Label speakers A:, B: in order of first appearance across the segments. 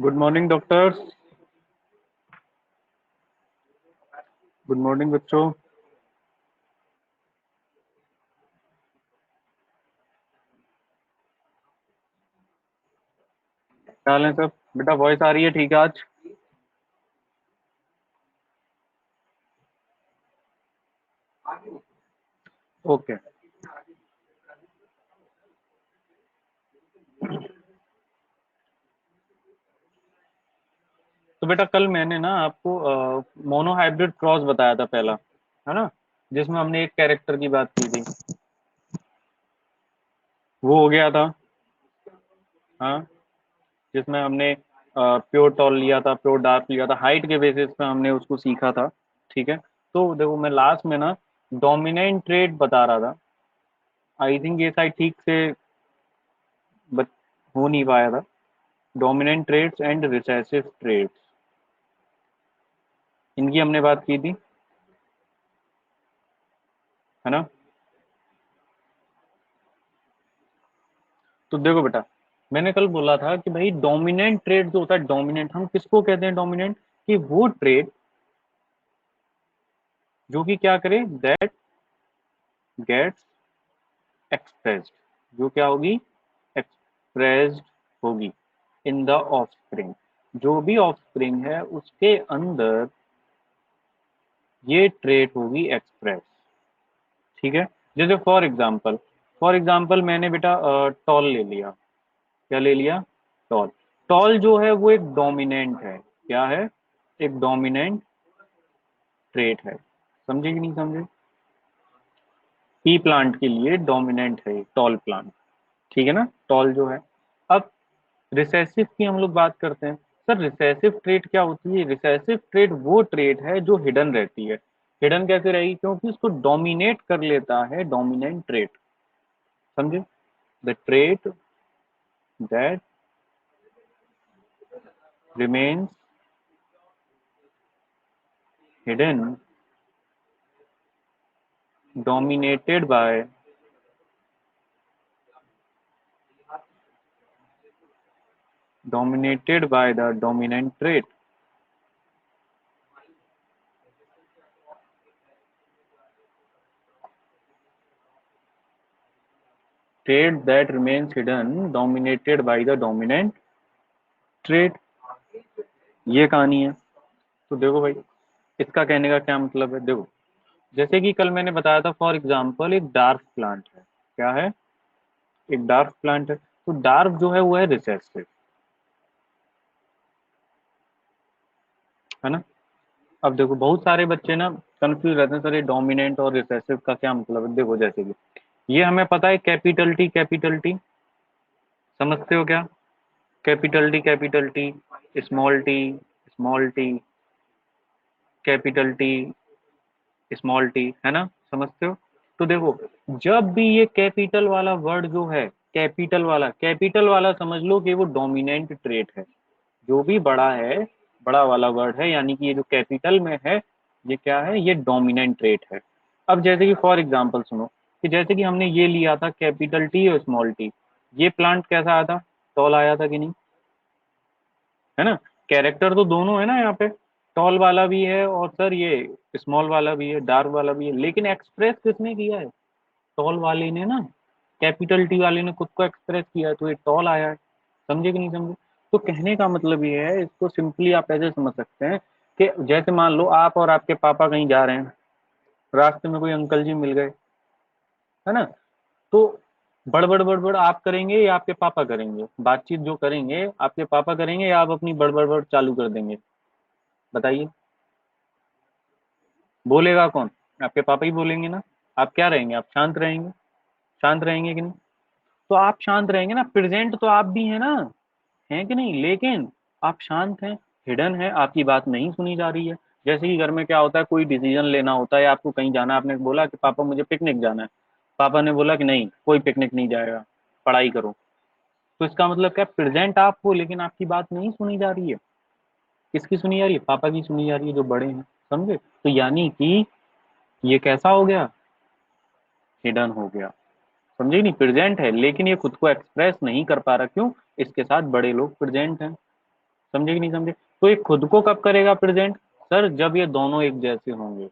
A: Good morning doctor. Good morning बच्चों। क्या हाल है सब? बेटा वॉइस आ रही है ठीक है आज? ओके। तो बेटा कल मैंने ना आपको मोनो हाइब्रिड क्रॉस बताया था पहला, है ना? जिसमें हमने एक कैरेक्टर की बात की थी। वो हो गया था। हाँ, जिसमें हमने प्योर टॉल लिया था, प्योर डार्क लिया था, हाइट के बेसिस पे हमने उसको सीखा था। ठीक है। तो देखो मैं लास्ट में ना डोमिनेंट ट्रेड बता रहा था। आई थिंक ये शायद ठीक से बत, हो नहीं पाया था। Dominant traits and recessive traits, इनकी हमने बात की थी, है ना? तो देखो बेटा, मैंने कल बोला था कि भाई डोमिनेंट ट्रेड जो होता है, डोमिनेंट हम किसको कहते हैं? डोमिनेंट कि वो ट्रेड जो कि क्या करे, दैट गेट्स एक्सप्रेस्ड, जो क्या होगी, एक्सप्रेस्ड होगी इन द ऑफस्प्रिंग। जो भी ऑफस्प्रिंग है उसके अंदर ये ट्रेड होगी एक्सप्रेस। ठीक है। जैसे फॉर एग्जाम्पल मैंने बेटा टॉल ले लिया। क्या ले लिया? टॉल। टॉल जो है वो एक डोमिनेंट है। क्या है? एक डोमिनेंट ट्रेट है। समझे कि नहीं समझे? पी प्लांट के लिए डोमिनेंट है टॉल प्लांट। ठीक है ना, टॉल जो है। अब रिसेसिव की हम लोग बात करते हैं। सर रिसेसिव ट्रेट क्या होती है? रिसेसिव ट्रेट वो ट्रेट है जो हिडन रहती है। हिडन कैसे रहेगी? क्योंकि उसको डोमिनेट कर लेता है डोमिनेंट ट्रेट। समझे? The trait that remains hidden dominated by the dominant trait. Trait that remains hidden dominated by the dominant trait. ये कहानी है। तो देखो भाई, इसका कहने का क्या मतलब है? देखो, जैसे कि कल मैंने बताया था, फॉर एग्जांपल एक डार्क प्लांट है। क्या है? एक डार्क प्लांट है। तो डार्क जो है वो है रिसेसिव, है ना? अब देखो बहुत सारे बच्चे ना कंफ्यूज रहते हैं, सर ये डोमिनेंट और रिसेसिव का क्या मतलब है? देखो जैसे कि ये हमें पता है, कैपिटल टी समझते हो क्या? Capital T, small T, small T, capital T, small T, है ना? समझते हो? तो देखो, जब भी ये कैपिटल वाला वर्ड जो है, कैपिटल वाला समझ लो कि वो डोमिनेंट ट्रेट है। जो भी बड़ा है, बड़ा वाला वर्ड है, यानी कि ये जो कैपिटल में है, ये क्या है? ये डोमिनेंट ट्रेट है। अब जैसे कि फॉर एग्जांपल सुनो, कि जैसे कि हमने ये लिया था कैपिटल टी और स्मॉल टी। ये प्लांट कैसा आया था? टॉल आया था कि नहीं? है ना? कैरेक्टर तो दोनों है ना यहाँ पे, टॉल वाला भी है और सर ये स्मॉल वाला भी है, डार्क वाला भी है, लेकिन एक्सप्रेस किसने किया है? टॉल वाले ने ना, कैपिटल टी वाले ने खुद को एक्सप्रेस किया है, तो ये टॉल आया है। समझे कि नहीं समझे? तो कहने का मतलब ये है, इसको सिंपली आप ऐसे समझ सकते हैं कि जैसे मान लो आप और आपके पापा कहीं जा रहे हैं, रास्ते में कोई अंकल जी मिल गए, है ना? तो बड़बड़ बड़बड़ आप करेंगे या आपके पापा करेंगे? बातचीत जो करेंगे आपके पापा करेंगे या आप अपनी बड़बड़ बड़ चालू कर देंगे? बताइए। बोलेगा कौन? आपके पापा ही बोलेंगे ना। आप क्या रहेंगे? आप शांत रहेंगे। शांत रहेंगे कि नहीं? तो आप शांत रहेंगे ना, प्रेजेंट तो आप भी हैं ना, हैं कि नहीं? लेकिन आप शांत हैं, हिडन है, आपकी बात नहीं सुनी जा रही है। जैसे कि घर में क्या होता है, कोई डिसीजन लेना होता है, आपको कहीं जाना है, आपने बोला कि पापा मुझे पिकनिक जाना है। पापा ने बोला कि नहीं, कोई पिकनिक नहीं जाएगा, पढ़ाई करो। तो इसका मतलब क्या? प्रेजेंट आप हो लेकिन आपकी बात नहीं सुनी जा रही है। किसकी सुनी जा रही है? पापा की सुनी जा रही है, जो बड़े हैं। समझे? तो यानी कि ये कैसा हो गया? हिडन हो गया। समझे नहीं? प्रेजेंट है लेकिन ये खुद को एक्सप्रेस नहीं कर पा रहा। क्यों? इसके साथ बड़े लोग प्रेजेंट हैं। समझे कि नहीं समझे? तो ये खुद को कब करेगा प्रेजेंट? सर जब ये दोनों एक जैसे होंगे,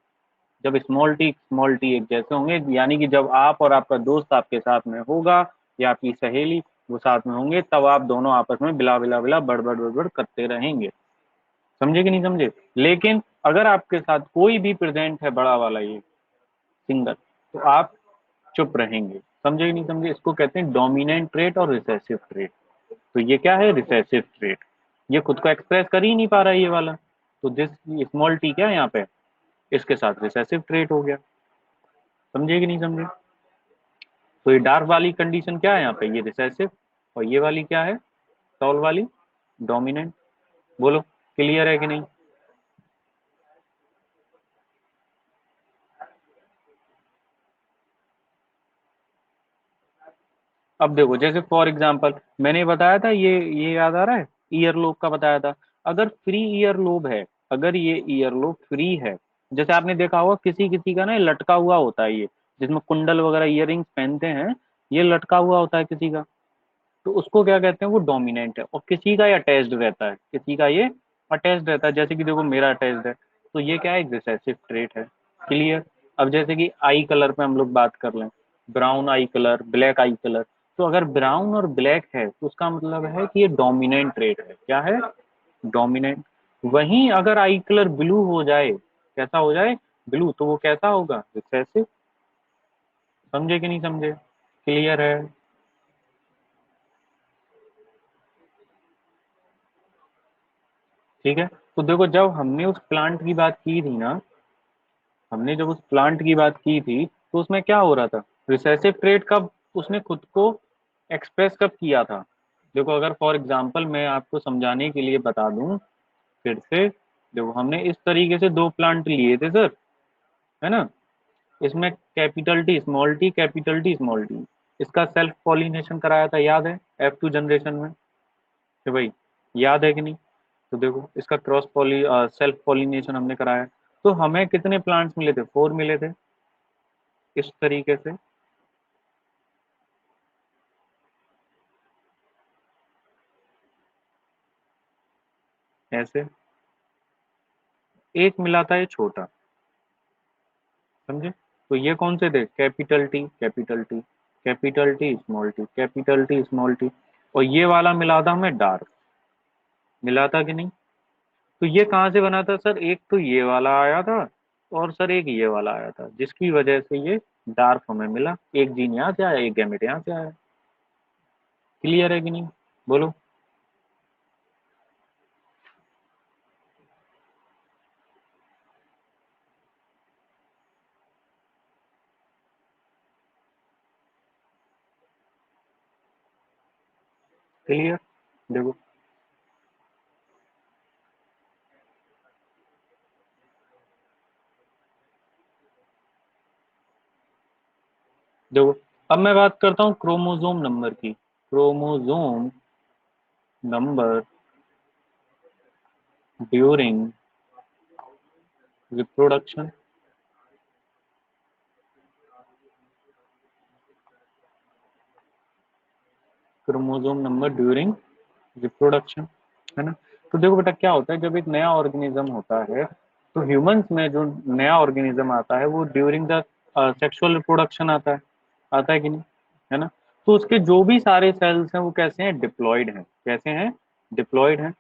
A: जब स्मॉल टी एक जैसे होंगे, यानी कि जब आप और आपका दोस्त आपके साथ में होगा या आपकी सहेली वो साथ में होंगे, तब आप दोनों आपस में बिला बिला बिला बड़बड़ बड़बड़ करते रहेंगे। समझे कि नहीं समझे? लेकिन अगर आपके साथ कोई भी प्रेजेंट है बड़ा वाला ये सिंगल, तो आप चुप रहेंगे। समझे कि नहीं समझे? इसको कहते हैं डोमिनेंट ट्रेट और रिसेसिव ट्रेट। तो ये क्या है? Recessive trait. ये खुद को एक्सप्रेस कर ही नहीं पा रहा है ये वाला, तो दिस स्मॉल टी क्या है यहाँ पे, इसके साथ रिसेसिव ट्रेट हो गया। समझे कि नहीं समझे? तो ये डार्क वाली कंडीशन क्या है यहाँ पे, ये रिसेसिव, और ये वाली क्या है, टॉल वाली, डोमिनेंट। बोलो क्लियर है कि नहीं? अब देखो जैसे फॉर एग्जांपल मैंने बताया था, ये याद आ रहा है, ईयर लोब का बताया था। अगर फ्री ईयर लोब है, अगर ये ईयर लोब फ्री है, जैसे आपने देखा होगा किसी किसी का ना ये लटका हुआ होता है, ये जिसमें कुंडल वगैरह इयररिंग्स पहनते हैं, ये लटका हुआ होता है किसी का, तो उसको क्या कहते हैं, वो डोमिनेंट है। और किसी का ये अटैच्ड रहता है, किसी का ये अटैच्ड रहता है, जैसे कि देखो मेरा अटैच्ड है, तो ये क्या है, एक रिसेसिव ट्रेट है। क्लियर? अब जैसे कि आई कलर पे हम लोग बात कर लें, ब्राउन आई कलर, ब्लैक आई कलर, तो अगर ब्राउन और ब्लैक है तो उसका मतलब है कि ये डोमिनेंट ट्रेट है। क्या है? डोमिनेंट। वहीं अगर आई कलर ब्लू हो जाए, कैसा हो जाए, ब्लू, तो वो कैसा होगा, रिसेसिव। समझे कि नहीं समझे? क्लियर है? ठीक है। तो देखो जब हमने उस प्लांट की बात की थी ना, हमने जब उस प्लांट की बात की थी, तो उसमें क्या हो रहा था, रिसेसिव ट्रेट कब उसने खुद को एक्सप्रेस कब किया था? देखो अगर फॉर एग्जांपल मैं आपको समझाने के लिए बता दूं फिर से, देखो हमने इस तरीके से दो प्लांट लिए थे सर, है ना? इसमें capital T small T, capital T small T, इसका सेल्फ पॉलिनेशन कराया था, याद है, F2 जनरेशन में, कि भाई याद है कि नहीं? तो देखो इसका क्रॉस पॉली सेल्फ पॉलिनेशन हमने कराया, तो हमें कितने प्लांट्स मिले थे, 4 मिले थे, इस तरीके से। ऐसे एक मिला था ये छोटा, समझे? तो ये कौन से थे, capital T, capital T, capital T small T, capital T small T, और ये वाला मिला था हमें डार्क, मिला था कि नहीं? तो ये कहाँ से बना था सर, एक तो ये वाला आया था, और सर एक ये वाला आया था, जिसकी वजह से ये डार्क हमें मिला। एक जीन यहाँ से आया, एक गैमेट यहाँ से आया। क्लियर है कि नहीं? बोलो। क्लियर? देखो, देखो अब मैं बात करता हूँ क्रोमोसोम नंबर की, chromosome number during reproduction, chromosome number during reproduction, है ना? तो देखो बेटा क्या होता है, जब एक नया ऑर्गेनिज्म होता है, तो ह्यूमंस में जो नया ऑर्गेनिज्म आता है वो ड्यूरिंग द सेक्सुअल रिप्रोडक्शन आता है कि नहीं, है ना? तो उसके जो भी सारे सेल्स हैं वो कैसे हैं, डिप्लॉयड हैं। कैसे हैं? डिप्लॉयड हैं।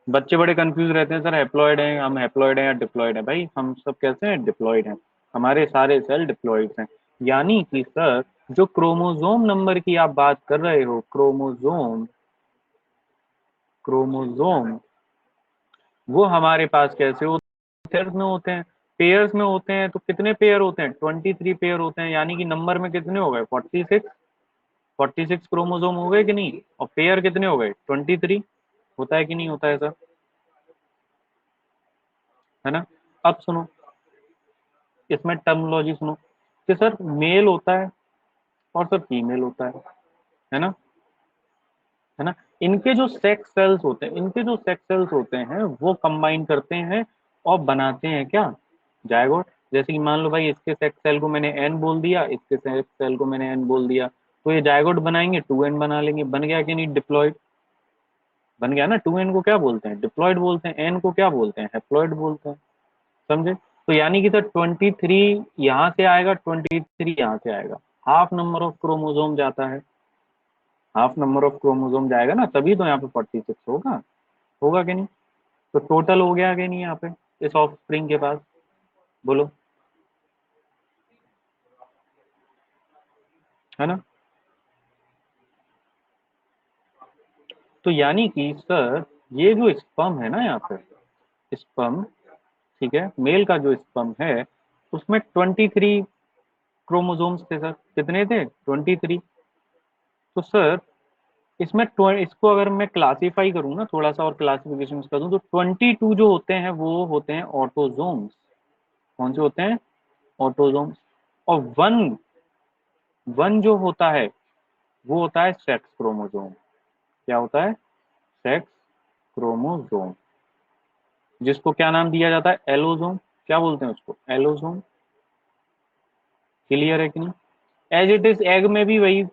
A: बच्चे बड़े कंफ्यूज रहते हैं, सर हैप्लॉयड हैं, हम हैप्लॉयड हैं या डिप्लॉयड हैं? भाई हम सब कैसे हैं, डिप्लॉयड हैं। हमारे सारे सेल डिप्लॉयड हैं। यानी कि सर जो क्रोमोसोम नंबर की आप बात कर रहे हो, क्रोमोसोम, क्रोमोसोम, वो हमारे पास कैसे होते हैं, पेयर्स में होते हैं। पेयर्स में होते हैं तो कितने पेयर होते हैं, 23 पेयर होते हैं, यानी कि नंबर में कितने हो गए, 46, 46 क्रोमोसोम हो गए कि नहीं, और पेयर कितने हो गए, 23। होता है कि नहीं होता है सर? है ना? अब सुनो, इसमें टर्मिनोलॉजी सुनो, कि सर मेल होता है और सर फीमेल होता है ना? है ना? इनके जो सेक्स सेल्स होते हैं, इनके जो सेक्स सेल्स होते हैं वो कंबाइन करते हैं और बनाते हैं क्या, जायगोट। जैसे कि मान लो भाई इसके सेक्स सेल को मैंने एन बोल दिया, इसके सेक्स सेल को मैंने एन बोल दिया, तो ये जायगोट बनाएंगे, 2n बना लेंगे, बन गया कि नहीं डिप्लॉयड? बन गया ना। 2n को क्या बोलते हैं, डिप्लॉयड बोलते हैं। n को क्या बोलते हैं, हैप्लॉयड बोलते हैं। समझे? तो यानी कि सर 23 यहाँ से आएगा, 23 यहाँ से आएगा, हाफ नंबर ऑफ क्रोमोजोम जाता है, हाफ नंबर ऑफ क्रोमोजोम जाएगा ना, तभी तो यहाँ पे 46 होगा। होगा कि नहीं? तो टोटल हो गया कि नहीं यहाँ पे इस ऑफस्प्रिंग के पास, बोलो, है ना? तो यानी कि सर ये जो स्पर्म है ना यहाँ पे, स्पर्म, ठीक है, मेल का जो स्पर्म है उसमें 23 क्रोमोसोम्स थे सर। कितने थे? 23। तो सर इसमें इसको अगर मैं क्लासीफाई करूँ ना, थोड़ा सा और क्लासिफिकेशन कर दूं, तो 22 जो होते हैं वो होते हैं ऑटोजोम्स। कौन से होते हैं? ऑटोजोम्स। और वन वन जो होता है वो होता है सेक्स क्रोमोजोम। क्या होता है? सेक्स क्रोमोजोम, जिसको क्या नाम दिया जाता है? एलोजोम। क्या बोलते हैं उसको? एलोजोम। क्लियर है कि नहीं? एज इट इज एग में भी वही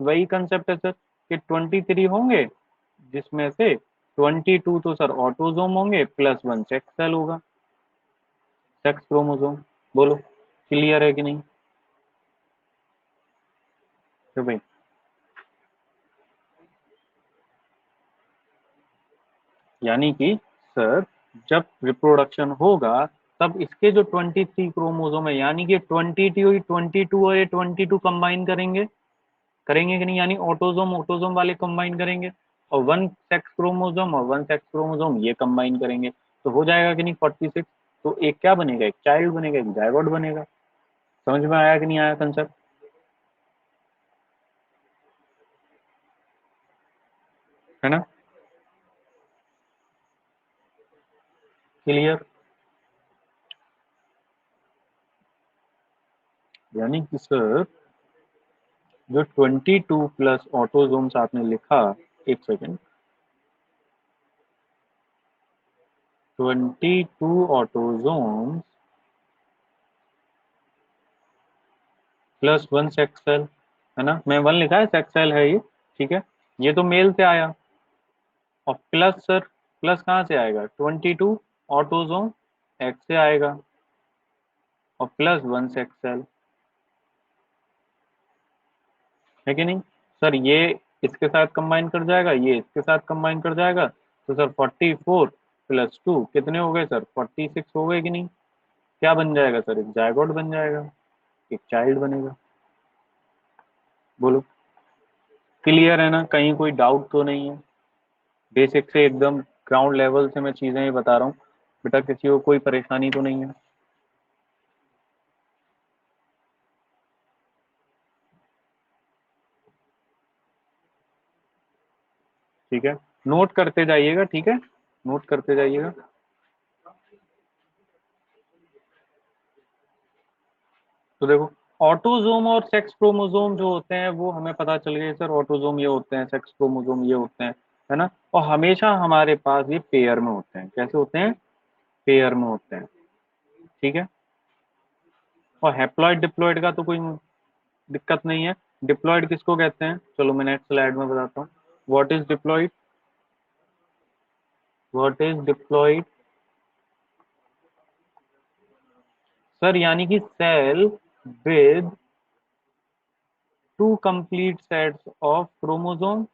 A: वही कंसेप्ट है सर, कि 23 होंगे, जिसमें से 22 तो सर ऑटोजोम होंगे, +1 सेक्स सेल होगा, सेक्स क्रोमोजोम। बोलो, क्लियर है कि नहीं? तो भाई, यानी कि सर जब रिप्रोडक्शन होगा तब इसके जो 23 क्रोमोजोम है, यानी कि 22 और ये 22 कंबाइन करेंगे, करेंगे कि नहीं? यानी ऑटोजोम ऑटोजोम वाले कंबाइन करेंगे, और वन सेक्स क्रोमोजोम और वन सेक्स क्रोमोजोम ये कंबाइन करेंगे, तो हो जाएगा कि नहीं 46। तो एक क्या बनेगा? एक चाइल्ड बनेगा, एक जायगोट बनेगा। समझ में आया कि नहीं आया कंसेप्ट? है ना? क्लियर? यानी कि सर जो 22 प्लस ऑटोजोम्स आपने लिखा, एक सेकेंड, 22 ऑटोजोम्स +1 सेक्स सेल, है ना? मैं 1 लिखा है, सेक्स सेल है ये, ठीक है। ये तो मेल से आया, और प्लस सर, प्लस कहाँ से आएगा? 22 ऑटोजोम एक्स से आएगा, और +1 सेक्स सेल, है कि नहीं? सर ये इसके साथ कंबाइन कर जाएगा, ये इसके साथ कंबाइन कर जाएगा, तो सर 44 +2 कितने हो गए सर? 46 हो गए कि नहीं? क्या बन जाएगा सर? एक जायगोट बन जाएगा, एक चाइल्ड बनेगा। बोलो, क्लियर है ना? कहीं कोई डाउट तो नहीं है? बेसिक से एकदम ग्राउंड लेवल से मैं चीजें ही बता रहा हूँ, बेटा किसी को कोई परेशानी तो नहीं है? ठीक है, नोट करते जाइएगा, ठीक है, नोट करते जाइएगा। तो देखो, ऑटोजोम और सेक्स क्रोमोजोम जो होते हैं वो हमें पता चल गए सर, ऑटोजोम ये होते हैं, सेक्स क्रोमोजोम ये होते हैं, है ना? और हमेशा हमारे पास ये पेयर में होते हैं। कैसे होते हैं? पेयर में होते हैं, ठीक है। और हैप्लॉइड डिप्लॉइड का तो कोई दिक्कत नहीं है। डिप्लॉइड किसको कहते हैं? चलो मैं नेक्स्ट स्लाइड में बताता हूँ। What is diploid? What is diploid? Sir यानी कि cell with 2 complete sets of chromosome.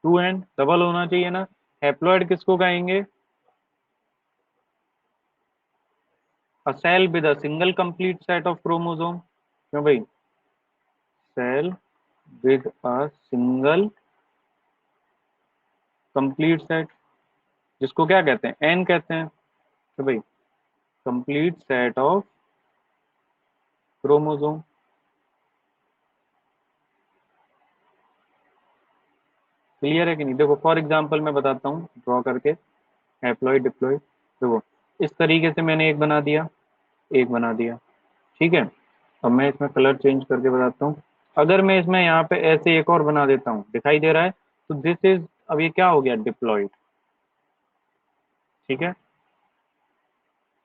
A: 2 n double होना चाहिए ना। हैप्लॉइड किसको कहेंगे? A cell with a single complete set of chromosome. क्यों भाई? Cell with a single complete set, जिसको क्या कहते हैं? एन कहते हैं। तो भाई, complete set of chromosome. Clear है कि नहीं? देखो फॉर एग्जांपल मैं बताता हूँ ड्रॉ करके, हैप्लॉइड डिप्लॉइड। देखो, इस तरीके से मैंने एक बना दिया, एक बना दिया, ठीक है। अब मैं इसमें कलर चेंज करके बताता हूँ। अगर मैं इसमें यहाँ पे ऐसे एक और बना देता हूँ, दिखाई दे रहा है? तो दिस इज, अब ये क्या हो गया? डिप्लॉइड, ठीक है।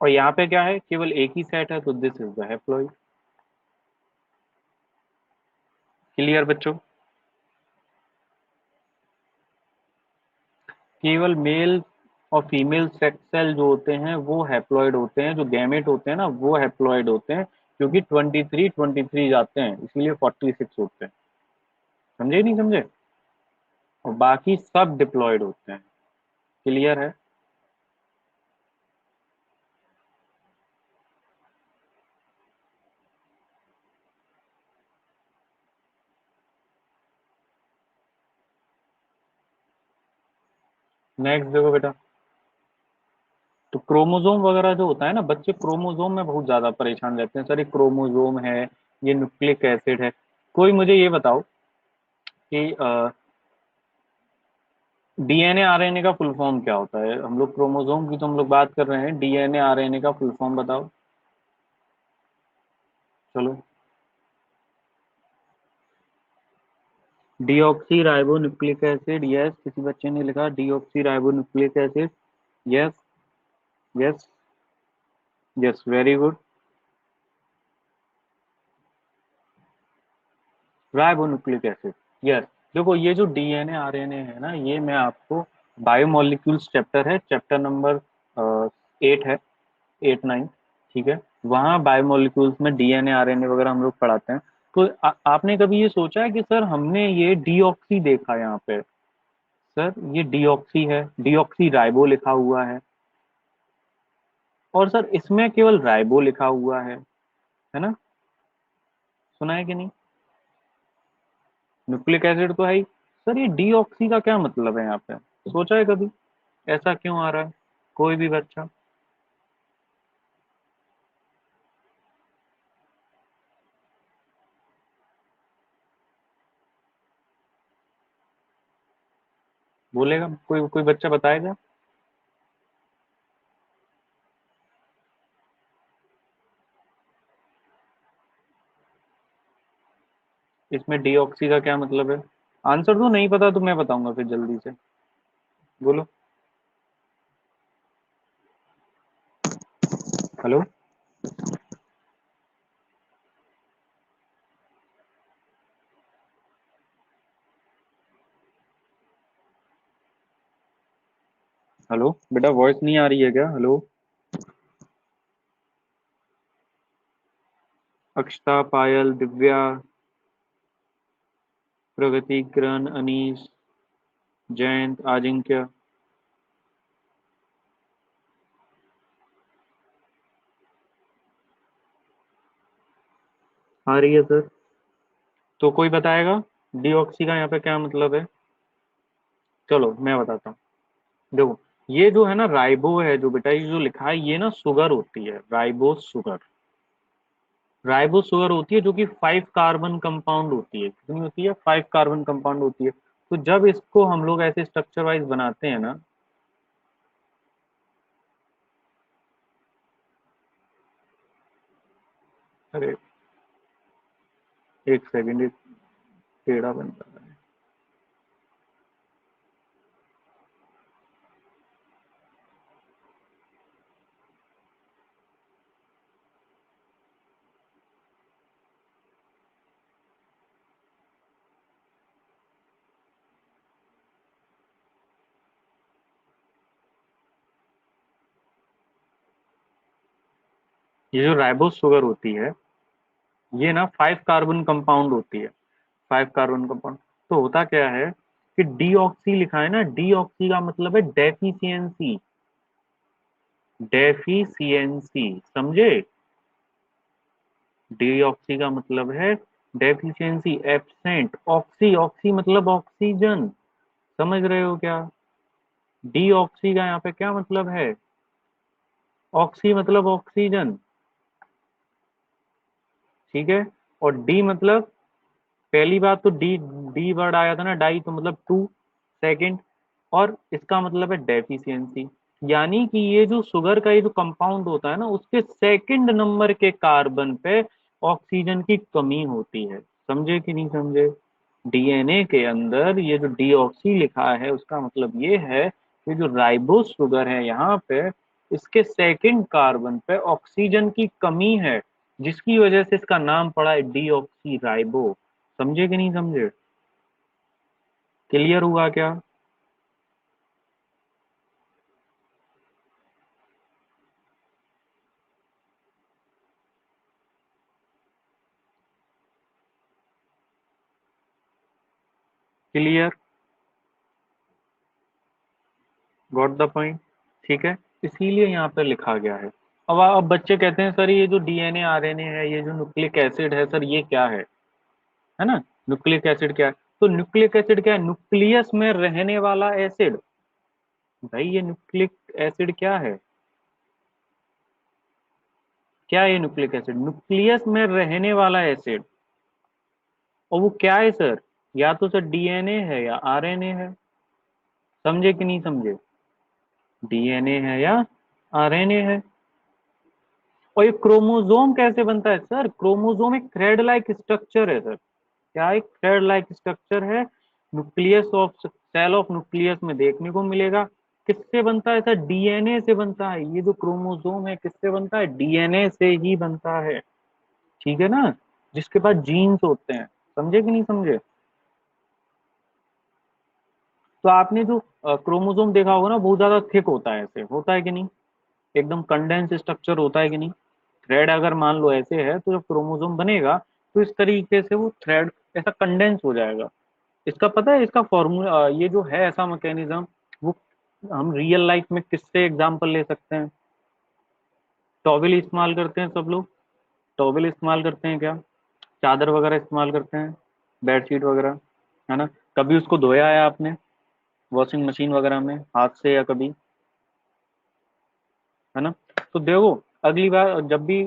A: और यहाँ पे क्या है, केवल एक ही सेट है, तो this is the haploid. Clear बच्चों? केवल मेल और फीमेल सेक्स सेल जो होते हैं वो हैप्लॉइड होते हैं, जो गैमेट होते हैं ना वो हैप्लॉइड होते हैं, क्योंकि 23 जाते हैं, इसीलिए 46 होते हैं। समझे नहीं समझे? और बाकी सब डिप्लॉयड होते हैं। क्लियर है? नेक्स्ट देखो बेटा। तो क्रोमोजोम वगैरह जो होता है ना, बच्चे क्रोमोजोम में बहुत ज्यादा परेशान रहते हैं, सर ये क्रोमोजोम है, ये न्यूक्लिक एसिड है। कोई मुझे ये बताओ कि डीएनए आरएनए का फुल फॉर्म क्या होता है? हम लोग क्रोमोजोम की तो हम लोग बात कर रहे हैं, डीएनए आरएनए का फुल फॉर्म बताओ। चलो। Deoxy ribo nucleic acid, yes. किसी बच्चे ने लिखा deoxy ribo nucleic acid. Yes. Yes. Yes, very good. Ribonucleic acid. Yes. देखो ये जो डीएनए आरएनए है ना, ये मैं आपको, बायोमोलिक्यूल्स चैप्टर है, चैप्टर नंबर 8 है, 8 9, ठीक है। वहाँ बायोमोलिक्यूल्स में डीएनए आरएनए वगैरह हम लोग पढ़ाते हैं। तो आपने कभी ये सोचा है कि सर हमने ये डीऑक्सी देखा यहाँ पे, सर ये डीऑक्सी है, डीऑक्सी राइबो लिखा हुआ और सर इसमें केवल राइबो लिखा हुआ है ना? सुना है कि नहीं? न्यूक्लिक एसिड तो है ही। सर ये डीऑक्सी का क्या मतलब है यहाँ पे? सोचा है कभी ऐसा क्यों आ रहा है? कोई भी बच्चा बोलेगा? कोई कोई बच्चा बताएगा? इसमें डीऑक्सी का क्या मतलब है? आंसर तो नहीं पता तो मैं बताऊंगा फिर जल्दी से। बोलो। हेलो। हेलो बेटा, वॉइस नहीं आ रही है क्या? हेलो। अक्षता, पायल, दिव्या, प्रगति, किरण, अनीश, जयंत, अजिंक्य। आ रही है सर। तो कोई बताएगा डीऑक्सी का यहाँ पे क्या मतलब है? चलो मैं बताता हूँ। देखो, ये जो है ना राइबो है, जो बेटा ये जो लिखा है, ये ना शुगर होती है, राइबो शुगर। राइबो शुगर होती है जो कि 5 कार्बन कंपाउंड होती है। कितनी होती है? 5 कार्बन कंपाउंड होती है। तो जब इसको हम लोग ऐसे स्ट्रक्चर वाइज बनाते हैं ना, अरे एक सेकेंड, एक टेढ़ा बनता है। ये जो राइबो शुगर होती है, ये ना 5 कार्बन कंपाउंड होती है। 5 कार्बन कंपाउंड। तो होता क्या है कि डीऑक्सी लिखा है ना, डीऑक्सी का मतलब है डेफिशिएंसी। डेफिशिएंसी, समझे? डीऑक्सी का मतलब है डेफिशिएंसी, एब्सेंट। ऑक्सी, ऑक्सी मतलब ऑक्सीजन। समझ रहे हो क्या? डीऑक्सी का यहाँ पे क्या मतलब है? ऑक्सी मतलब ऑक्सीजन, ठीक है। और डी मतलब, पहली बात तो डी, डी वर्ड आया था ना, डाई, तो मतलब टू, सेकंड। और इसका मतलब है डेफिशिएंसी, यानी कि ये जो शुगर का ये जो कंपाउंड होता है ना, उसके सेकंड नंबर के कार्बन पे ऑक्सीजन की कमी होती है। समझे कि नहीं समझे? डीएनए के अंदर ये जो डीऑक्सी लिखा है, उसका मतलब ये है कि जो राइबोस शुगर है यहाँ पे, इसके सेकंड कार्बन पे ऑक्सीजन की कमी है, जिसकी वजह से इसका नाम पड़ा है डीऑक्सी राइबो। समझे कि नहीं समझे? क्लियर हुआ क्या? क्लियर? Got the point? ठीक है, इसीलिए यहाँ पे लिखा गया है। अब बच्चे कहते हैं सर ये जो डीएनए आरएनए है, ये जो न्यूक्लिक एसिड है सर, ये क्या है ना? न्यूक्लिक एसिड क्या है? तो न्यूक्लिक एसिड क्या है? न्यूक्लियस में रहने वाला एसिड। भाई ये न्यूक्लिक एसिड क्या है? क्या है न्यूक्लिक एसिड? न्यूक्लियस में रहने वाला एसिड। और वो क्या है सर? या तो सर डीएनए है या आरएनए है। समझे कि नहीं समझे? डीएनए है या आरएनए है। और ये क्रोमोसोम कैसे बनता है सर? क्रोमोसोम एक थ्रेड लाइक स्ट्रक्चर है सर। क्या एक थ्रेड लाइक स्ट्रक्चर है? Nucleus of cell of nucleus में देखने को मिलेगा। किससे बनता है सर? डीएनए से बनता है। ये जो क्रोमोसोम है किससे बनता है? डीएनए से ही बनता है। ठीक है ना? जिसके पास जीन्स होते हैं। समझे कि नहीं समझे? तो आपने जो क्रोमोसोम देखा होगा ना, बहुत ज्यादा थिक होता है, ऐसे होता है कि नहीं? एकदम कंडेंस स्ट्रक्चर होता है कि नहीं? थ्रेड अगर मान लो ऐसे है, तो जब क्रोमोसोम बनेगा तो इस तरीके से वो थ्रेड ऐसा कंडेंस हो जाएगा। इसका पता है, इसका फॉर्मूला ये जो है ऐसा मैकेनिज्म, वो हम रियल लाइफ में किससे एग्जांपल ले सकते हैं? टॉवेल इस्तेमाल करते हैं सब लोग। टॉवेल इस्तेमाल करते हैं क्या? चादर वगैरह इस्तेमाल करते हैं, बेडशीट वगैरह, है ना? कभी उसको धोया है आपने वॉशिंग मशीन वगैरह में हाथ से, या कभी? है ना? तो देखो, अगली बार जब भी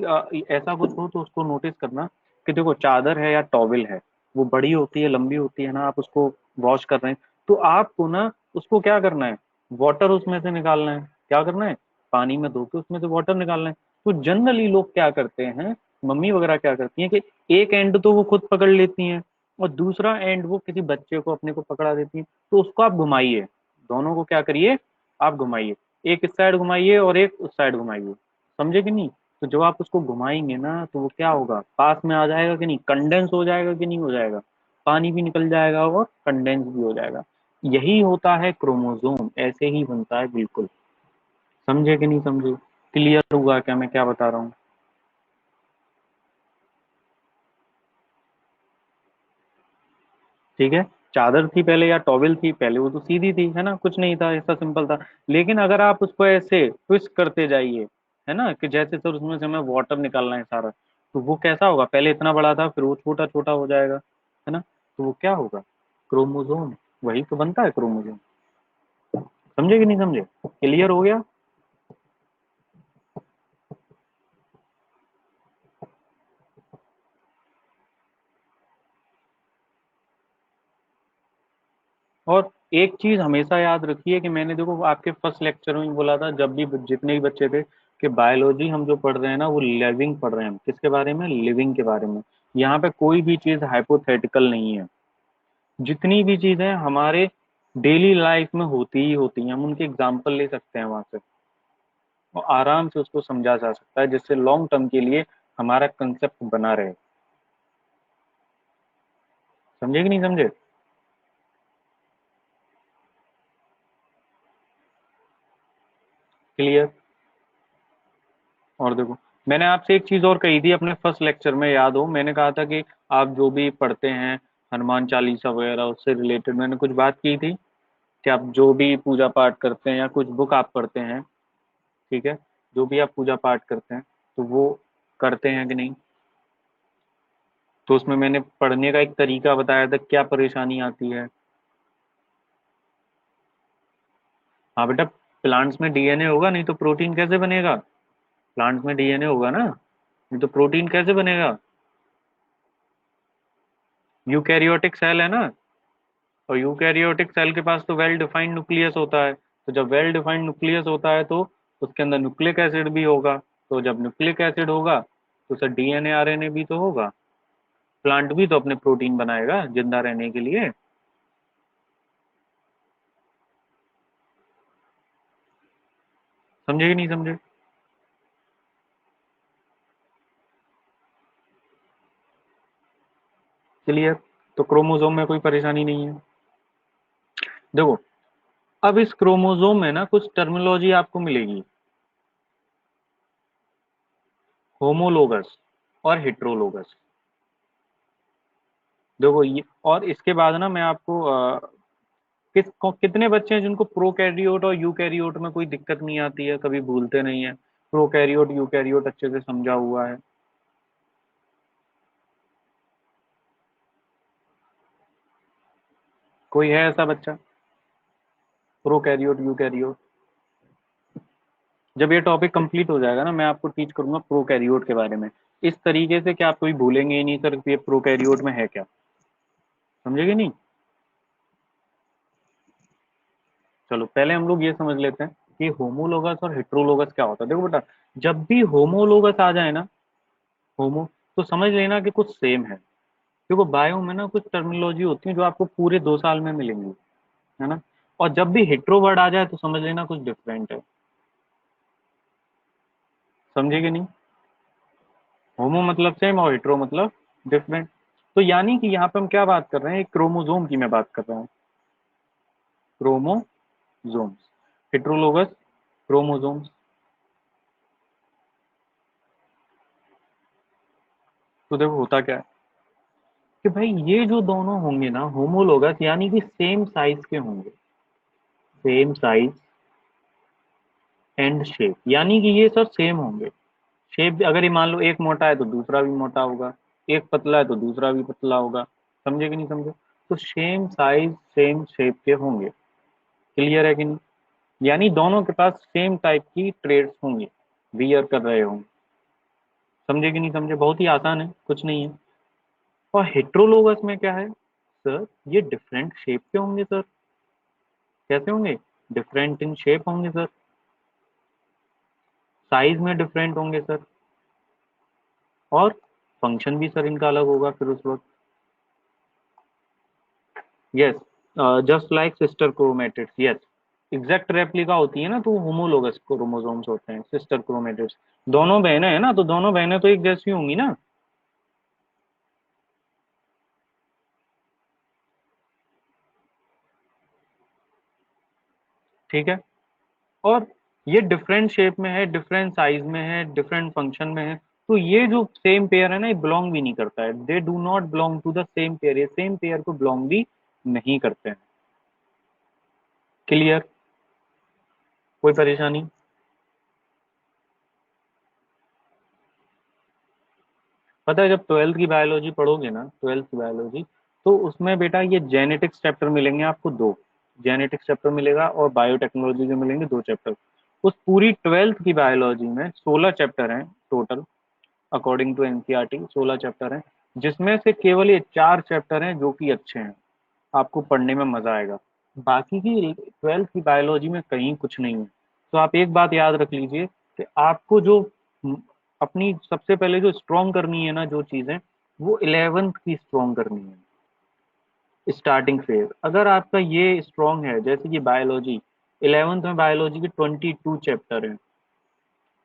A: ऐसा कुछ हो तो उसको नोटिस करना कि देखो चादर है या टॉवेल है, वो बड़ी होती है, लंबी होती है ना, आप उसको वॉश कर रहे हैं, तो आपको ना उसको क्या करना है? वाटर उसमें से निकालना है। क्या करना है? पानी में धो के उसमें से वाटर निकालना है। तो जनरली लोग क्या करते हैं, मम्मी वगैरह क्या करती हैं कि एक एंड तो वो खुद पकड़ लेती हैं, और दूसरा एंड वो किसी बच्चे को अपने को पकड़ा देती हैं। तो उसको आप घुमाइए, दोनों को क्या करिए, आप घुमाइए। एक इस साइड घुमाइए और एक उस साइड घुमाइए। समझे कि नहीं? तो जब आप उसको घुमाएंगे ना, तो वो क्या होगा, पास में आ जाएगा कि नहीं? कंडेंस हो जाएगा कि नहीं हो जाएगा? पानी भी निकल जाएगा और कंडेंस भी हो जाएगा। यही होता है क्रोमोसोम, ऐसे ही बनता है बिल्कुल। समझे कि नहीं समझे? क्लियर हुआ क्या मैं क्या बता रहा हूँ? ठीक है। चादर थी पहले या टॉवेल थी पहले, वो तो सीधी थी, है ना, कुछ नहीं था, ऐसा सिंपल था। लेकिन अगर आप उसको ऐसे ट्विस्ट करते जाइए, है ना, कि जैसे सर उसमें से हमें वाटर निकालना है सारा, तो वो कैसा होगा? पहले इतना बड़ा था, फिर वो छोटा छोटा हो जाएगा, है ना? तो वो क्या होगा? क्रोमोसोम। वही तो बनता है क्रोमोसोम। समझे कि नहीं समझे? क्लियर हो गया? और एक चीज हमेशा याद रखिए कि मैंने देखो आपके फर्स्ट लेक्चर में ही बोला था, जब भी जितने भी बच्चे थे, कि बायोलॉजी हम जो पढ़ रहे हैं ना, वो लिविंग पढ़ रहे हैं। हम किसके बारे में? लिविंग के बारे में। यहाँ पे कोई भी चीज हाइपोथेटिकल नहीं है। जितनी भी चीजें हमारे डेली लाइफ में होती ही होती हैं, हम उनके एग्जाम्पल ले सकते हैं वहां से, और आराम से उसको समझा जा सकता है, जिससे लॉन्ग टर्म के लिए हमारा कंसेप्ट बना रहे। समझे कि नहीं समझे? क्लियर? और देखो, मैंने आपसे एक चीज और कही थी अपने फर्स्ट लेक्चर में, याद हो, मैंने कहा था कि आप जो भी पढ़ते हैं हनुमान चालीसा वगैरह, उससे रिलेटेड मैंने कुछ बात की थी कि आप जो भी पूजा पाठ करते हैं या कुछ बुक आप पढ़ते हैं, ठीक है, जो भी आप पूजा पाठ करते हैं, तो वो करते हैं कि नहीं? तो उसमें मैंने पढ़ने का एक तरीका बताया था, क्या परेशानी आती है। हाँ बेटा, प्लांट्स में डीएनए होगा, नहीं तो प्रोटीन कैसे बनेगा? प्लांट्स में डीएनए होगा ना, नहीं तो प्रोटीन कैसे बनेगा? यूकैरियोटिक सेल है ना, और यूकैरियोटिक सेल के पास तो वेल डिफाइंड न्यूक्लियस होता है। तो जब वेल डिफाइंड न्यूक्लियस होता है, तो उसके अंदर न्यूक्लिक एसिड भी होगा। तो जब न्यूक्लिक एसिड होगा, तो सर डीएनए आरएनए भी तो होगा। प्लांट भी तो अपने प्रोटीन बनाएगा जिंदा रहने के लिए। समझे कि नहीं समझे? क्लियर? तो क्रोमोसोम में कोई परेशानी नहीं है। देखो, अब इस क्रोमोसोम में ना कुछ टर्मिनोलॉजी आपको मिलेगी, होमोलोगस और हेट्रोलोगस। देखो ये, और इसके बाद ना मैं आपको कितने बच्चे हैं जिनको प्रोकैरियोट और यूकैरियोट में कोई दिक्कत नहीं आती है, कभी भूलते नहीं है, प्रोकैरियोट यूकैरियोट अच्छे से समझा हुआ है? कोई है ऐसा बच्चा? Prokaryote eukaryote. जब ये टॉपिक कंप्लीट हो जाएगा ना, मैं आपको टीच करूंगा प्रोकैरियोट के बारे में, इस तरीके से कि आप कोई भूलेंगे ही नहीं सर ये प्रोकैरियोट में है क्या। समझेगे नहीं? चलो पहले हम लोग ये समझ लेते हैं कि होमोलोगस और हेट्रोलोगस क्या होता है। देखो बेटा, जब भी होमोलोगस आ जाए ना, होमो, तो समझ लेना कि कुछ सेम है। देखो बायो में ना कुछ टर्मिनोलॉजी होती है जो आपको पूरे 2 साल में मिलेंगी, है ना। और जब भी हेट्रो वर्ड आ जाए तो समझ लेना कुछ डिफरेंट है। समझे कि नहीं? होमो मतलब सेम और हेट्रो मतलब डिफरेंट। तो यानी कि यहाँ पे हम क्या बात कर रहे हैं, एक क्रोमोजोम की मैं बात कर रहा हूँ, क्रोमोजोम्स। Heterologous chromosomes. तो देखो होता क्या है कि भाई ये जो दोनों होंगे ना होमोलोगस, यानी कि सेम साइज के होंगे, सेम साइज एंड शेप, यानी कि ये सब सेम होंगे। शेप अगर ये मान लो एक मोटा है तो दूसरा भी मोटा होगा, एक पतला है तो दूसरा भी पतला होगा। समझे कि नहीं समझे? तो सेम साइज सेम शेप के होंगे। क्लियर है कि नहीं? यानी दोनों के पास सेम टाइप की ट्रेड्स होंगे, वियर कर रहे होंगे। समझे कि नहीं समझे? बहुत ही आसान है, कुछ नहीं है। और हेट्रोलोगस में क्या है सर, ये डिफरेंट शेप के होंगे सर। कैसे होंगे? डिफरेंट इन शेप होंगे सर, साइज में डिफरेंट होंगे सर, और फंक्शन भी सर इनका अलग होगा फिर उस वक्त। Yes, just like sister chromatids, yes. Exact replica होती है ना, तो होमोलोगस क्रोमोसोम्स होते हैं सिस्टर क्रोमेटिड्स। दोनों बहनें हैं ना, तो दोनों बहनें तो एक जैसी होंगी ना। ठीक है। और ये डिफरेंट शेप में है, डिफरेंट साइज में है, डिफरेंट फंक्शन में है। तो ये जो सेम पेयर है ना, ये बिलोंग भी नहीं करता है, they do not belong to the same pair, ये सेम पेयर को बिलोंग भी नहीं करते हैं। क्लियर? कोई परेशानी? पता है जब ट्वेल्थ की बायोलॉजी पढ़ोगे ना, ट्वेल्थ की बायोलॉजी, तो उसमें बेटा ये जेनेटिक्स चैप्टर मिलेंगे आपको दो, जेनेटिक्स चैप्टर मिलेगा और बायोटेक्नोलॉजी के मिलेंगे दो चैप्टर। उस पूरी ट्वेल्थ की बायोलॉजी में 16 चैप्टर हैं total, according to NCERT 16 chapter हैं, जिसमें से केवल ये 4 चैप्टर हैं जो कि अच्छे हैं, आपको पढ़ने में मजा आएगा। बाकी की ट्वेल्थ की बायोलॉजी में कहीं कुछ नहीं है। तो आप एक बात याद रख लीजिए कि आपको जो अपनी सबसे पहले जो स्ट्रॉन्ग करनी है ना जो चीजें, वो 11th की स्ट्रॉन्ग करनी है, स्टार्टिंग फेज। अगर आपका ये स्ट्रॉन्ग है, जैसे कि बायोलॉजी, 11th में बायोलॉजी के 22 चैप्टर हैं,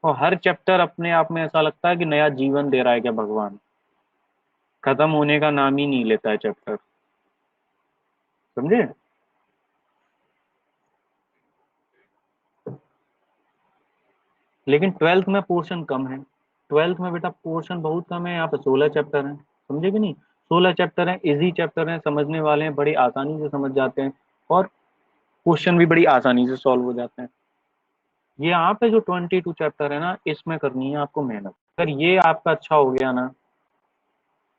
A: और हर चैप्टर अपने आप में ऐसा लगता है कि नया जीवन दे रहा है क्या भगवान, खत्म होने का नाम ही नहीं लेता है चैप्टर। समझे? लेकिन ट्वेल्थ में पोर्शन कम है, ट्वेल्थ में बेटा पोर्शन बहुत कम है, यहाँ पे 16 चैप्टर हैं। समझे कि नहीं? 16 चैप्टर हैं, इजी चैप्टर हैं, समझने वाले हैं, बड़ी आसानी से समझ जाते हैं, और क्वेश्चन भी बड़ी आसानी से सॉल्व हो जाते हैं। ये यहाँ पे जो 22 चैप्टर है ना, इसमें करनी है आपको मेहनत। अगर ये आपका अच्छा हो गया ना,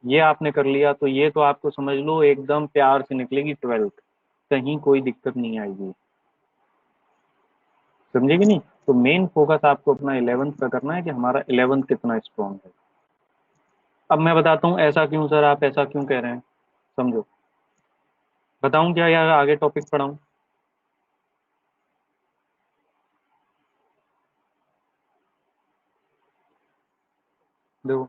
A: ये आपने कर लिया, तो ये तो आपको समझ लो एकदम प्यार से निकलेगी ट्वेल्थ, कहीं कोई दिक्कत नहीं आएगी। समझे कि नहीं? तो मेन फोकस आपको अपना 11th का करना है कि हमारा 11th कितना स्ट्रॉन्ग है। अब मैं बताता हूँ ऐसा क्यों सर, आप ऐसा क्यों कह रहे हैं, समझो। बताऊं क्या यार, आगे टॉपिक पढ़ाऊं? देखो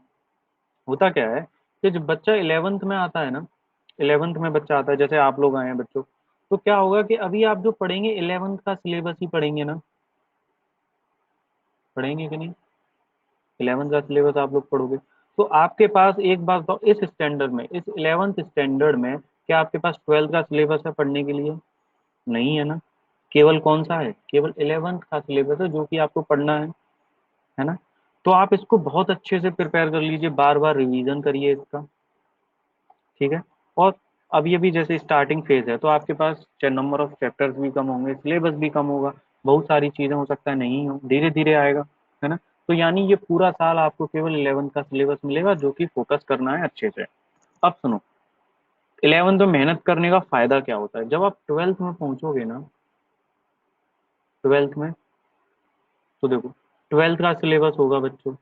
A: होता क्या है कि जब बच्चा 11th में आता है ना, 11th में बच्चा आता है, जैसे आप लोग आए हैं बच्चों, तो क्या होगा कि अभी आप जो पढ़ेंगे 11th का सिलेबस ही पढ़ेंगे ना। पढ़ेंगे कि नहीं? 11th का सिलेबस आप लोग पढ़ोगे तो आपके पास एक बात बताओ, इस स्टैंडर्ड में, इस 11th स्टैंडर्ड में क्या आपके पास 12th का सिलेबस है पढ़ने के लिए? नहीं है ना। केवल कौन सा है? केवल 11th का सिलेबस है जो कि आपको पढ़ना है ना। तो आप इसको बहुत अच्छे से प्रिपेयर कर लीजिए, बार बार रिवीजन करिए इसका, ठीक है। और अब ये भी जैसे स्टार्टिंग फेज है तो आपके पास नंबर ऑफ चैप्टर्स भी कम होंगे, सिलेबस भी कम होगा, बहुत सारी चीजें हो सकता है नहीं हो, धीरे धीरे आएगा, है ना। तो यानी ये पूरा साल आपको केवल 11th का सिलेबस मिलेगा जो कि फोकस करना है अच्छे से। अब सुनो, 11th में मेहनत करने का फायदा क्या होता है? जब आप 12th में पहुंचोगे ना, 12th में, तो देखो 12th का सिलेबस होगा बच्चों,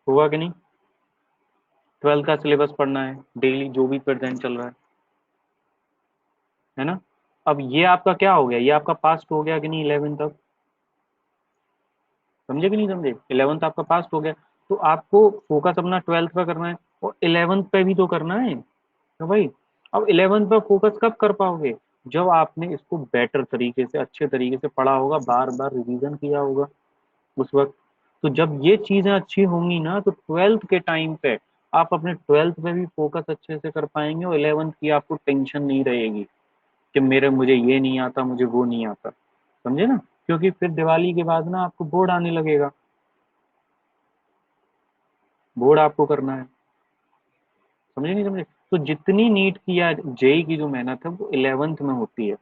A: होगा कि नहीं? 12th का सिलेबस पढ़ना है डेली, जो भी प्रेजेंट चल रहा है ना। अब ये आपका क्या हो गया, ये आपका पास्ट हो गया कि नहीं 11th तक? समझे कि नहीं समझे? 11th आपका पास्ट हो गया, तो आपको फोकस अपना 12th पे करना है और 11th पे भी तो करना है, तो भाई अब 11th पे फोकस कब कर पाओगे? जब आपने इसको बेटर तरीके से, अच्छे तरीके से पढ़ा होगा, बार बार रिवीजन किया होगा उस वक्त। तो जब ये चीजें अच्छी होंगी ना तो 12th के टाइम पे आप अपने 12th पे भी फोकस अच्छे से कर पाएंगे और 11th की आपको टेंशन नहीं रहेगी कि मुझे ये नहीं आता, मुझे वो नहीं आता, समझे ना। क्योंकि फिर दिवाली के बाद ना आपको बोर्ड आने लगेगा, बोर्ड आपको करना है, समझे नहीं समझे। तो जितनी नीट की या जेई की जो मेहनत है वो 11th में होती है,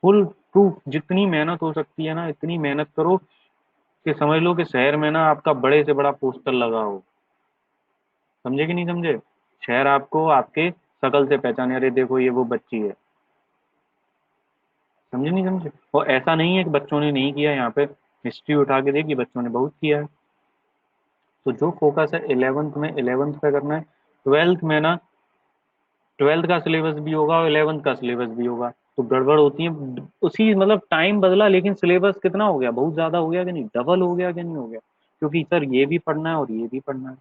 A: फुल प्रूफ जितनी मेहनत हो सकती है ना इतनी मेहनत करो कि समझ लो कि शहर में ना आपका बड़े से बड़ा पोस्टर लगा हो, समझे कि नहीं समझे। शहर आपको आपके शकल से पहचाने, अरे देखो ये वो बच्ची है, समझे नहीं समझे। और ऐसा नहीं है कि बच्चों ने नहीं किया, यहाँ पे हिस्ट्री उठा के देखिए बच्चों ने बहुत किया है। तो जो फोकस है 11th में 11th पे करना है, 12th में ना 12th का सिलेबस भी होगा और 11th का सिलेबस भी होगा, तो गड़बड़ होती है। उसी मतलब टाइम बदला लेकिन सिलेबस कितना हो गया, बहुत ज्यादा हो गया कि नहीं, डबल हो गया कि नहीं हो गया? क्योंकि सर ये भी पढ़ना है और ये भी पढ़ना है,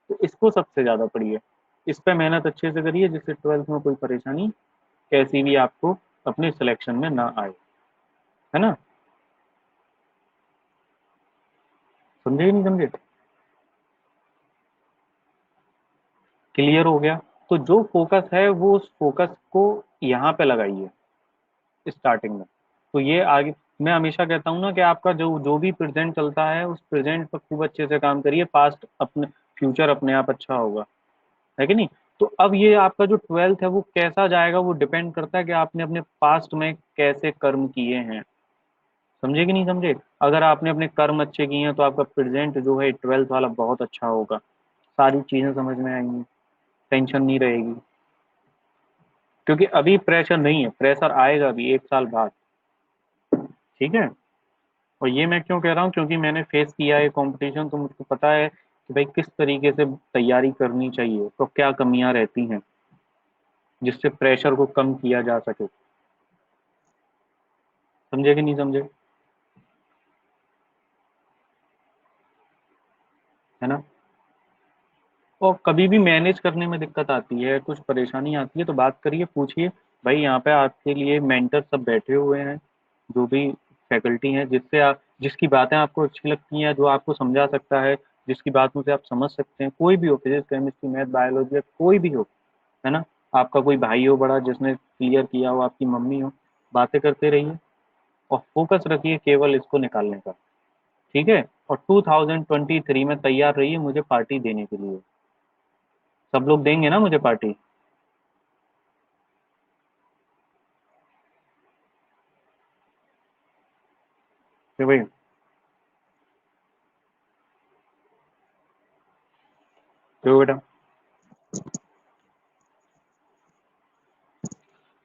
A: तो इसको सबसे ज्यादा पढ़िए, इस पे मेहनत अच्छे से करिए जिससे 12th में कोई परेशानी कैसी भी आपको अपने सिलेक्शन में ना आए, है ना। समझे कि नहीं समझे? क्लियर हो गया। तो जो फोकस है वो उस फोकस को यहाँ पे लगाइए स्टार्टिंग में। तो ये आगे, मैं हमेशा कहता हूँ ना कि आपका जो जो भी प्रेजेंट चलता है उस प्रेजेंट पर खूब अच्छे से काम करिए, पास्ट अपने, फ्यूचर अपने आप अच्छा होगा, है कि नहीं। तो अब ये आपका जो 12th है वो कैसा जाएगा वो डिपेंड करता है कि आपने अपने पास्ट में कैसे कर्म किए हैं, समझे कि नहीं समझे। अगर आपने अपने कर्म अच्छे किए हैं तो आपका प्रेजेंट जो है 12th वाला बहुत अच्छा होगा, सारी चीजें समझ में आएंगी, टेंशन नहीं रहेगी। क्योंकि अभी प्रेशर नहीं है, प्रेशर आएगा अभी 1 साल बाद, ठीक है। और ये मैं क्यों कह रहा हूँ, क्योंकि मैंने फेस किया है कंपटीशन, तो मुझको पता है कि भाई किस तरीके से तैयारी करनी चाहिए, तो क्या कमियां रहती हैं जिससे प्रेशर को कम किया जा सके, समझे कि नहीं समझे, है ना। और कभी भी मैनेज करने में दिक्कत आती है, कुछ परेशानी आती है तो बात करिए, पूछिए। भाई यहाँ पे आपके लिए मेंटर सब बैठे हुए हैं, जो भी फैकल्टी हैं, जिससे आप, जिसकी बातें आपको अच्छी लगती हैं, जो आपको समझा सकता है, जिसकी बातों से आप समझ सकते हैं, कोई भी हो, फिजिक्स केमिस्ट्री मैथ बायोलॉजी या कोई भी हो, है ना। आपका कोई भाई हो बड़ा जिसने क्लियर किया हो, आपकी मम्मी हो, बातें करते रहिए और फोकस रखिए केवल इसको निकालने का, ठीक है। और 2023 में तैयार रहिए मुझे पार्टी देने के लिए, सब लोग देंगे ना मुझे पार्टी, कि भाई, तो बेटा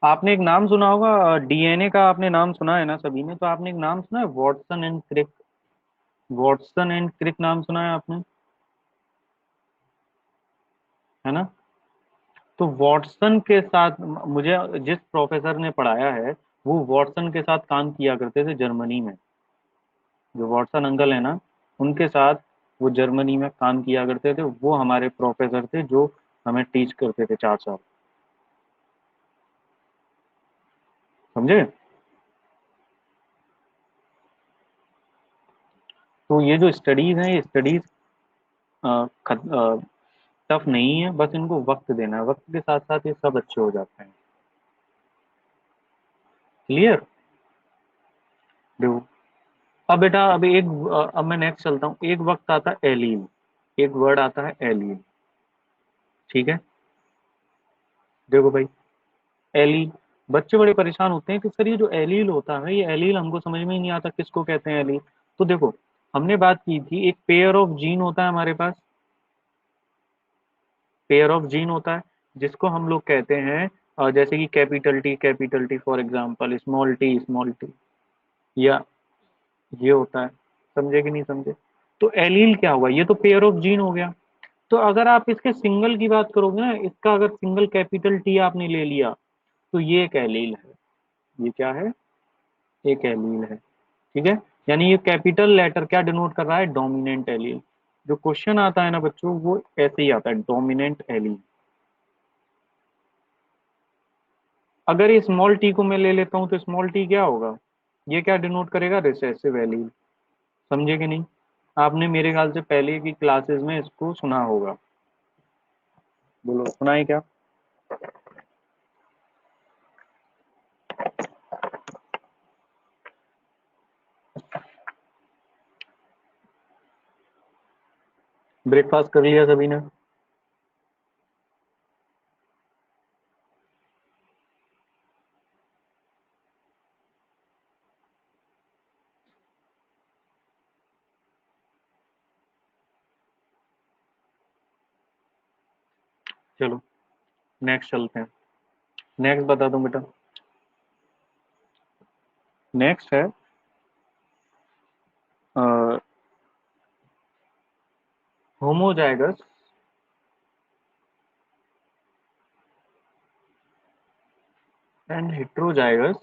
A: आपने एक नाम सुना होगा, डीएनए का आपने नाम सुना है ना सभी ने, तो आपने एक नाम सुना है Watson and Crick, Watson and Crick नाम सुना है आपने, है ना। तो वॉटसन के साथ मुझे जिस प्रोफेसर ने पढ़ाया है वो वॉटसन के साथ काम किया करते थे जर्मनी में, जो वॉटसन अंकल है ना उनके साथ वो जर्मनी में काम किया करते थे, वो हमारे प्रोफेसर थे जो हमें टीच करते थे 4 साल, समझे। तो ये जो स्टडीज हैं, ये स्टडीज टफ नहीं है, बस इनको वक्त देना है, वक्त के साथ साथ ये सब अच्छे हो जाते हैं। क्लियर? देखो, अब बेटा अब अब मैं नेक्स्ट चलता हूँ। एक वक्त आता है एलील, एक वर्ड आता है एलील। ठीक है, देखो भाई, एलील, बच्चे बड़े परेशान होते हैं कि सर ये जो एलील होता है, ये एलील हमको समझ में ही नहीं आता किसको कहते हैं एलील। तो देखो, हमने बात की थी, एक पेयर ऑफ जीन होता है हमारे पास, पेयर ऑफ जीन होता है, जिसको हम लोग कहते हैं जैसे कि capital T for example, small T, या ये होता है। समझे कि नहीं समझे? तो एलील क्या हुआ, ये तो पेयर ऑफ जीन हो गया। तो अगर आप इसके सिंगल की बात करोगे ना, इसका अगर सिंगल कैपिटल टी आपने ले लिया, तो ये एक एलील है। ये क्या है? एक एलील है। ठीक है, यानी ये कैपिटल लेटर क्या डिनोट कर रहा है? Dominant allele. जो क्वेश्चन आता है ना बच्चों, वो ऐसे ही आता है, डोमिनेंट एलील। अगर ये स्मॉल टी को मैं ले लेता हूँ, तो स्मॉल टी क्या होगा? ये क्या डिनोट करेगा? Recessive allele. समझे कि नहीं? आपने मेरे ख्याल से पहले की क्लासेस में इसको सुना होगा। बोलो, सुना है क्या? ब्रेकफास्ट कर लिया सभी ने? चलो नेक्स्ट चलते हैं। नेक्स्ट बता दूं बेटा? नेक्स्ट है होमोजाइगस एंड हेट्रोजाइगस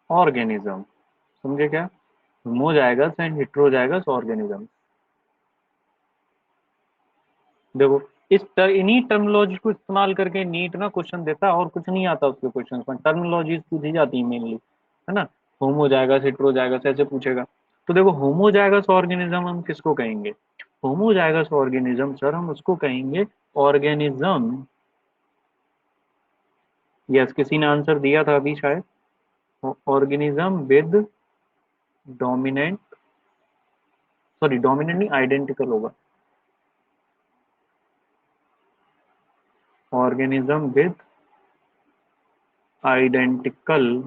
A: ऑर्गेनिज्म। समझे क्या? Homozygous and heterozygous organism. देखो, इन्हीं टर्मिनोलॉजी को इस्तेमाल करके नीट ना क्वेश्चन देता है, और कुछ नहीं आता उसके क्वेश्चन में, टर्मिनोलॉजी पूछी जाती है मेनली, है ना? होमोजाइगस हेट्रोजाइगस ऐसे पूछेगा। तो देखो, होमोजाइगस ऑर्गेनिज्म हम किसको कहेंगे? होमोजाइगस ऑर्गेनिज्म सर हम उसको कहेंगे, ऑर्गेनिज्म, यस किसी ने आंसर दिया था अभी शायद, organism with dominant, sorry dominant नहीं, आइडेंटिकल होगा, organism with identical,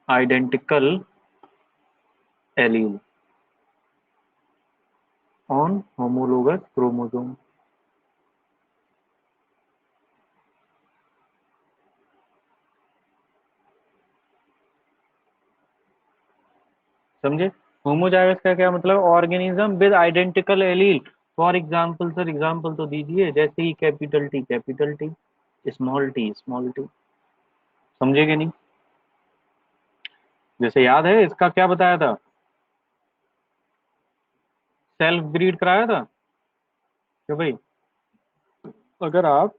A: identical allele on homologous chromosome. समझे? होमोजाइगस का क्या मतलब? Organism with identical allele. For example sir, example तो दीजिए, जैसे ही कैपिटल टी, स्मॉल टी। समझे कि नहीं? जैसे याद है इसका क्या बताया था? सेल्फ ब्रीड कराया था कि भाई, अगर आप,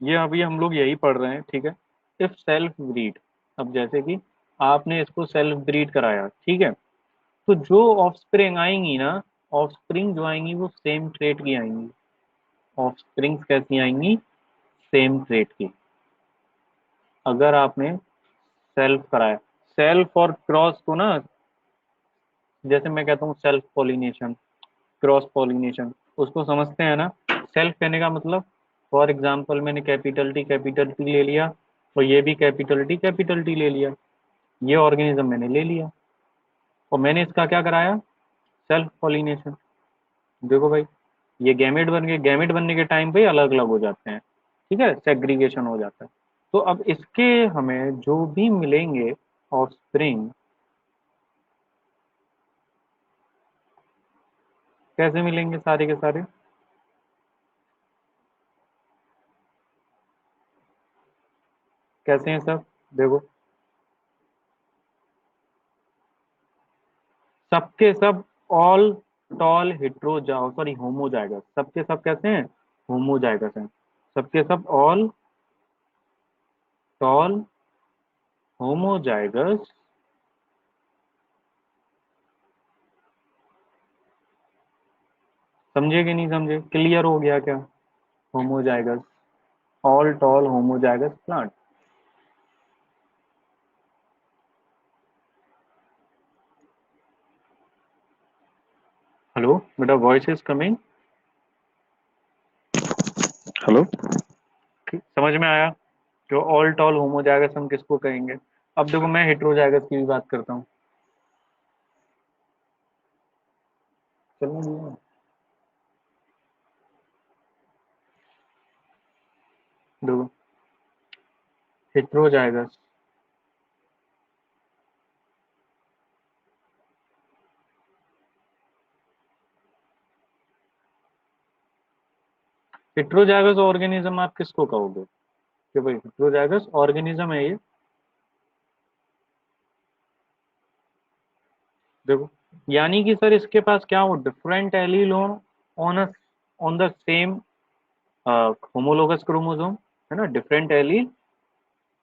A: ये अभी हम लोग यही पढ़ रहे हैं, ठीक है, इफ सेल्फ ब्रीड, अब जैसे कि आपने इसको सेल्फ ब्रीड कराया, ठीक है, तो जो ऑफस्प्रिंग आएंगी ना, ऑफस्प्रिंग जो आएंगी वो सेम ट्रेट की आएंगी। ऑफस्प्रिंग कैसी आएंगी? सेम ट्रेट की। अगर आपने सेल्फ कराया, सेल्फ और क्रॉस को ना, जैसे मैं कहता हूँ सेल्फ पॉलिनेशन, क्रॉस पॉलिनेशन, उसको समझते हैं ना? सेल्फ कहने का मतलब, फॉर एग्जाम्पल मैंने कैपिटल टी ले लिया, और ये भी कैपिटल टी ले लिया, ये ऑर्गेनिज्म मैंने ले लिया, और मैंने इसका क्या कराया? Self pollination. देखो भाई, ये गैमेट बन गए, गैमेट बनने के टाइम पे अलग अलग हो जाते हैं, ठीक है, सेग्रीगेशन हो जाता है। तो अब इसके हमें जो भी मिलेंगे ऑफस्प्रिंग, कैसे मिलेंगे सारे के सारे? कैसे हैं सब? देखो, सबके सब ऑल टॉल हेट्रोजाओ सॉरी होमोजाइगस, सबके सब कैसे हैं? होमोजाइगस हैं। सबके सब ऑल टॉल होमोजाइगस समझे कि नहीं समझे? क्लियर हो गया क्या? Homozygous, all toll homozygous plant. Hello बेटा, वॉइस इज कमिंग। हेलो, समझ में आया? जो ऑल टॉल होमोजाइगस हम किसको कहेंगे? अब देखो मैं हेट्रोजाइगस की भी बात करता हूँ। चलो, देखो हेट्रोजाइगस, हेट्रोजाइगस ऑर्गेनिज्म आप किसको कहोगे कि भाई हेट्रोजाइगस ऑर्गेनिज्म है ये? देखो, यानी कि सर इसके पास क्या हो, डिफरेंट एलील हो on on the same homologous chromosome, है ना, डिफरेंट एलील।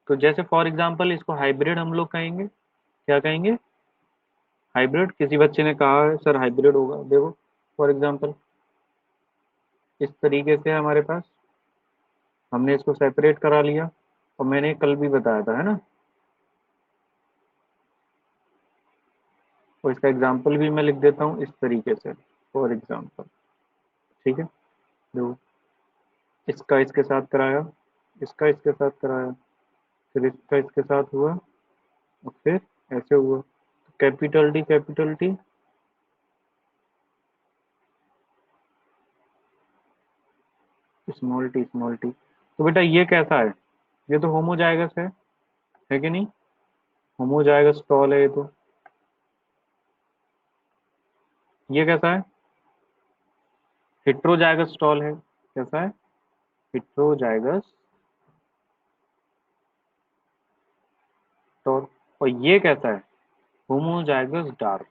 A: तो जैसे फॉर एग्जांपल इसको हाइब्रिड हम लोग कहेंगे। क्या कहेंगे? हाइब्रिड। किसी बच्चे ने कहा है सर हाइब्रिड होगा, देखो फॉर एग्जांपल इस तरीके से हमारे पास, हमने इसको सेपरेट करा लिया, और मैंने कल भी बताया था, है ना, और इसका एग्जांपल भी मैं लिख देता हूँ इस तरीके से, फॉर एग्जांपल। ठीक है, देखो इसका इसके साथ कराया, इसका इसके साथ कराया, फिर इसका इसके साथ हुआ, और फिर ऐसे हुआ, कैपिटल टी स्मॉल टी। तो बेटा ये कैसा है? ये तो होमोजाइगस है कि नहीं? होमोजाइगस टॉल है ये तो। ये कैसा है? हेट्रोजाइगस टॉल है। कैसा है? Heterozygous tall. और ये कैसा है? Homozygous dark.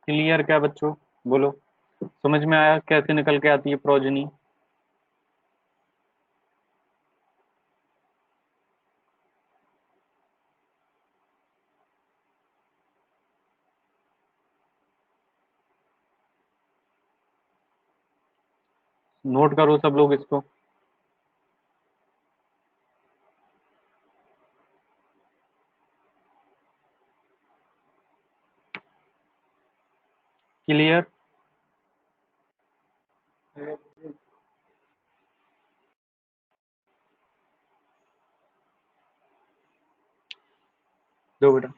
A: क्लियर क्या बच्चों? बोलो, समझ में आया कैसे निकल के आती है प्रोजनी? नोट करो सब लोग इसको। क्लियर? दो बेटा,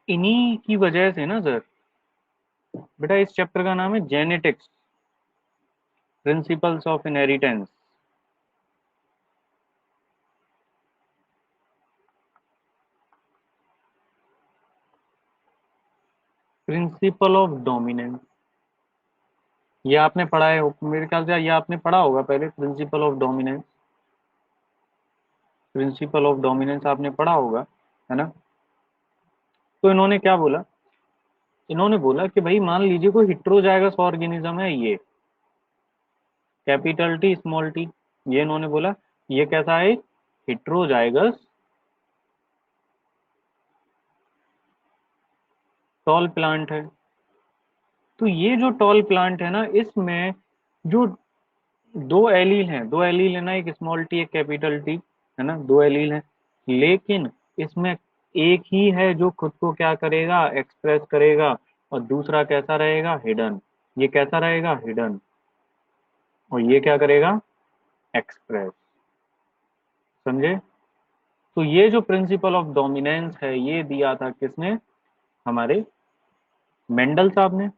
A: इन्हीं की वजह से ना सर, बेटा इस चैप्टर का नाम है genetics, principles of inheritance. Principle of dominance, ये आपने पढ़ा है मेरे ख्याल से, ये आपने पढ़ा होगा पहले, principle of dominance. Principle of dominance आपने पढ़ा होगा, है ना? तो इन्होंने क्या बोला? इन्होंने बोला कि भाई मान लीजिए कोई हिट्रोजाइगस ऑर्गेनिज्म है ये, कैपिटल टी स्मॉल टी, ये इन्होंने बोला ये कैसा है? हिट्रोजाइगस टॉल प्लांट है। तो ये जो टॉल प्लांट है ना, इसमें जो दो एलील है ना, एक स्मॉल टी एक कैपिटल टी, है ना, दो एलील है, लेकिन इसमें एक ही है जो खुद को क्या करेगा, एक्सप्रेस करेगा, और दूसरा कैसा रहेगा, हिडन। ये कैसा रहेगा? हिडन। और ये क्या करेगा? एक्सप्रेस। समझे? तो ये जो प्रिंसिपल ऑफ डोमिनेंस है, ये दिया था किसने? हमारे मेंडल साहब ने।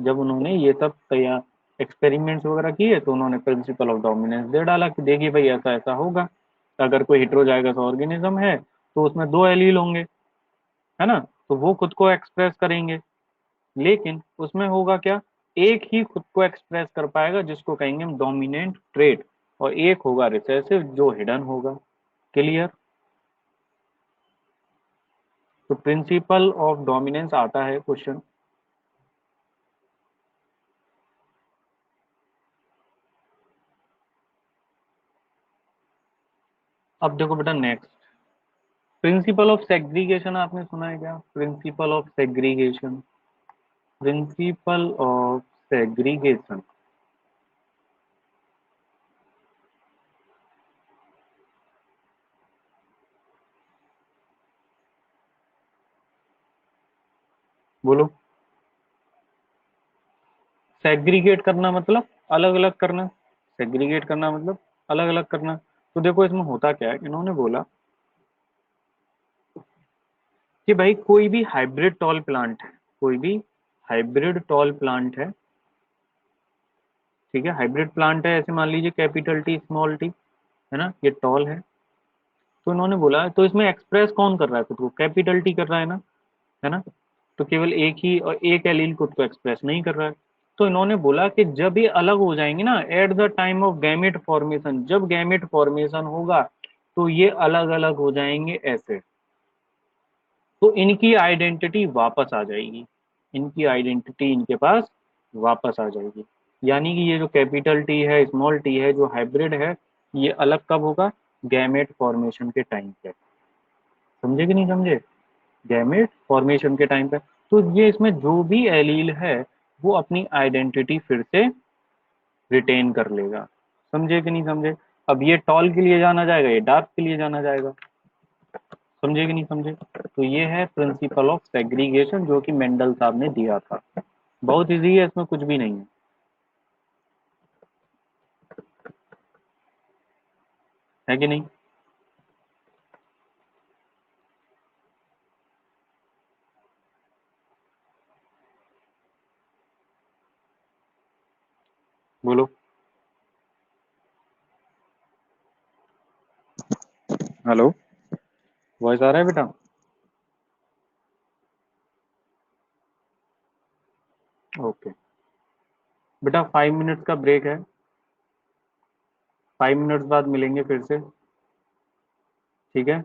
A: जब उन्होंने ये सब तैयार एक्सपेरिमेंट्स वगैरह किए, तो उन्होंने प्रिंसिपल ऑफ डोमिनेंस दे डाला कि देखिए भाई ऐसा ऐसा होगा, अगर कोई हेट्रोजाइगस ऑर्गेनिज्म है तो उसमें दो एलील होंगे, है ना, तो वो खुद को एक्सप्रेस करेंगे, लेकिन उसमें होगा क्या, एक ही खुद को एक्सप्रेस कर पाएगा जिसको कहेंगे हम डोमिनेंट ट्रेट, और एक होगा रिसेसिव जो हिडन होगा। क्लियर? तो प्रिंसिपल ऑफ डोमिनेंस आता है क्वेश्चन, अब देखो बेटा नेक्स्ट, प्रिंसिपल ऑफ सेग्रीगेशन आपने सुना है क्या? Principle of segregation, principle of segregation. बोलो। सेग्रीगेट करना मतलब अलग अलग करना, सेग्रीगेट करना मतलब अलग अलग करना। तो देखो इसमें होता क्या है, इन्होंने बोला कि भाई कोई भी हाइब्रिड टॉल प्लांट है, कोई भी हाइब्रिड टॉल प्लांट है, ठीक है, हाइब्रिड प्लांट है, ऐसे मान लीजिए कैपिटल टी स्मॉल टी, है ना, ये टॉल है। तो इन्होंने बोला तो इसमें एक्सप्रेस कौन कर रहा है खुद को? कैपिटल टी कर रहा है ना। तो केवल एक ही और एक एलील खुद को एक्सप्रेस नहीं कर रहा है। तो इन्होंने बोला कि जब ये अलग हो जाएंगे ना, at the time of gamete formation, जब गैमेट फॉर्मेशन होगा तो ये अलग अलग हो जाएंगे ऐसे। तो इनकी आइडेंटिटी वापस आ जाएगी, इनकी आइडेंटिटी इनके पास वापस आ जाएगी। यानी कि ये जो कैपिटल टी है स्मॉल टी है जो हाइब्रिड है, ये अलग कब होगा? गैमेट फॉर्मेशन के टाइम पे। समझे कि नहीं समझे? गैमेट फॉर्मेशन के टाइम पे। तो ये इसमें जो भी एलील है वो अपनी आइडेंटिटी फिर से रिटेन कर लेगा। समझे कि नहीं समझे? अब ये टॉल के लिए जाना जाएगा, ये डार्क के लिए जाना जाएगा। समझे कि नहीं समझे? तो ये है प्रिंसिपल ऑफ सेग्रीगेशन जो कि मेंडल साहब ने दिया था। बहुत इजी है, इसमें कुछ भी नहीं है कि नहीं? बोलो। हेलो, वॉइस आ रहा है बेटा? ओके बेटा, 5 मिनट्स का ब्रेक है, 5 मिनट्स बाद मिलेंगे फिर से। ठीक है।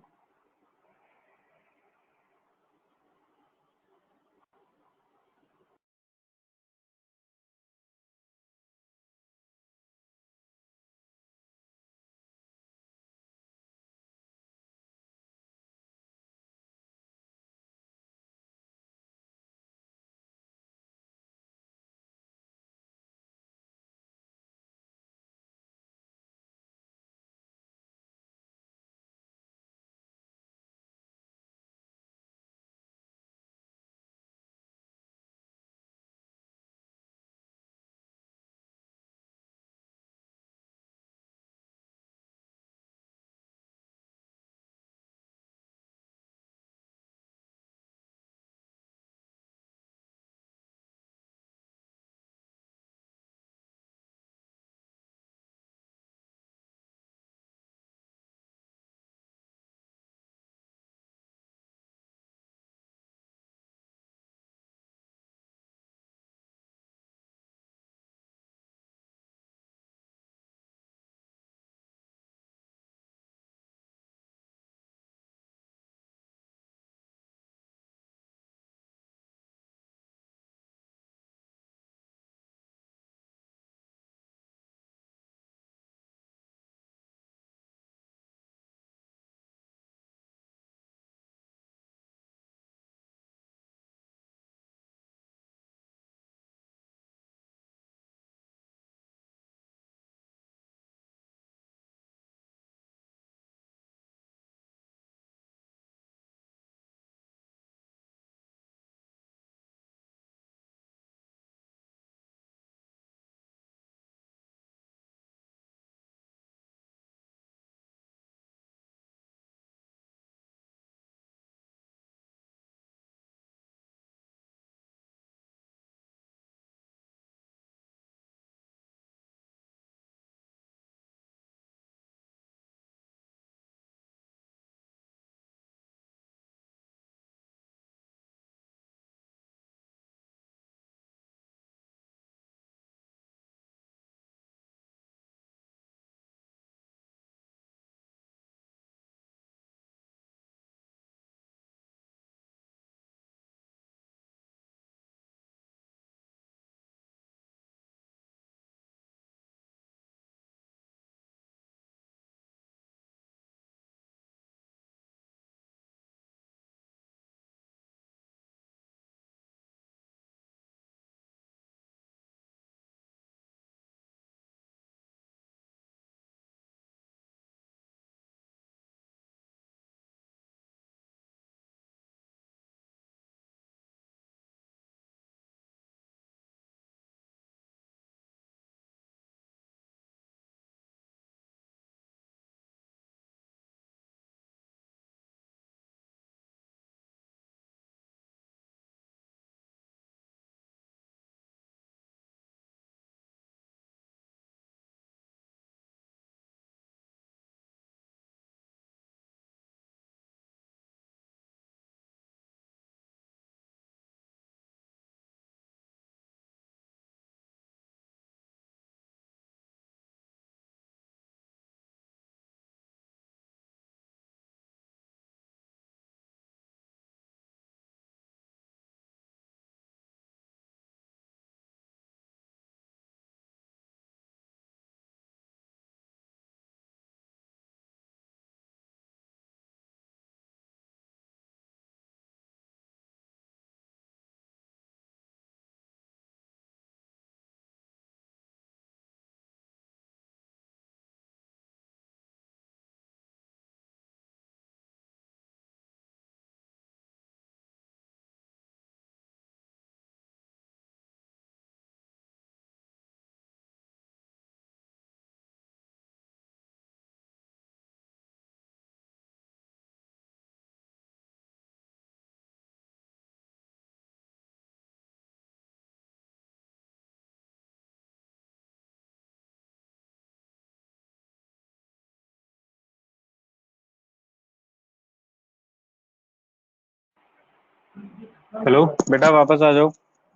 A: हेलो बेटा, वापस आ जाओ।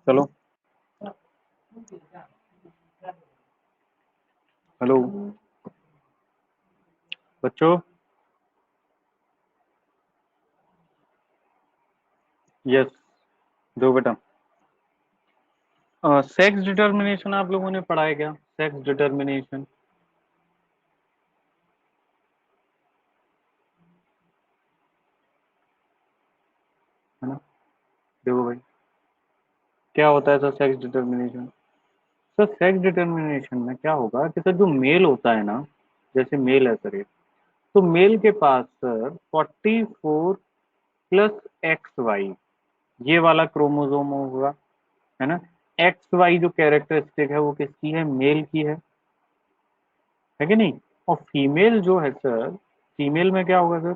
A: चलो। हेलो बच्चों। यस, दो बेटा। सेक्स डिटर्मिनेशन आप लोगों ने पढ़ा है क्या? सेक्स डिटर्मिनेशन, है ना? देखो भाई, क्या होता है sir sex determination? Sir sex determination में क्या होगा कि सर जो मेल होता है ना, जैसे मेल है सर ये, तो मेल के पास सर 44 प्लस एक्स वाई, ये वाला क्रोमोसोम होगा, है ना? एक्स वाई जो कैरेक्टरिस्टिक है वो किसकी है? मेल की है कि नहीं? और फीमेल जो है सर, फीमेल में क्या होगा सर?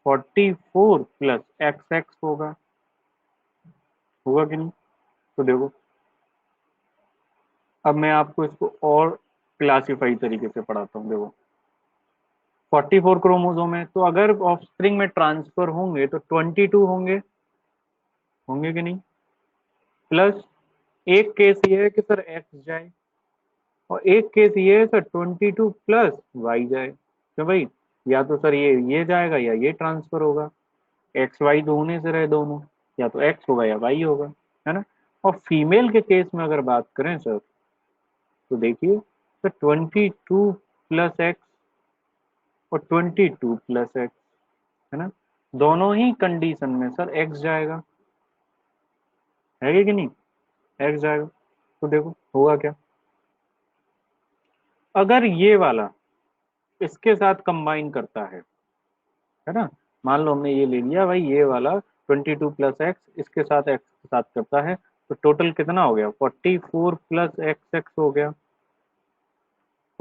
A: 44 प्लस एक्स एक्स होगा कि नहीं? तो देखो, अब मैं आपको इसको और क्लासिफाई तरीके से पढ़ाता हूँ। देखो, 44 क्रोमोसोम है, तो अगर ऑफस्प्रिंग में ट्रांसफर होंगे तो 22 होंगे, होंगे कि नहीं? प्लस एक केस ये है कि सर एक्स जाए, और एक केस ये है सर 22 प्लस वाई जाए। तो भाई, या तो सर ये जाएगा या ये ट्रांसफर होगा। एक्स वाई तो होने से रहे दोनों, या तो एक्स होगा या वाई होगा, है ना? और फीमेल के केस में अगर बात करें सर, तो देखिए, तो 22 प्लस एक्स और 22 प्लस एक्स, है ना? दोनों ही कंडीशन में सर एक्स जाएगा, है कि नहीं? एक्स जाएगा। तो देखो होगा क्या, अगर ये वाला इसके साथ कंबाइन करता है ना? मान लो हमने ये ले लिया भाई, ये वाला 22 प्लस एक्स इसके साथ एक्स के साथ करता है, तो टोटल कितना हो गया? 44 प्लस एक्स एक्स हो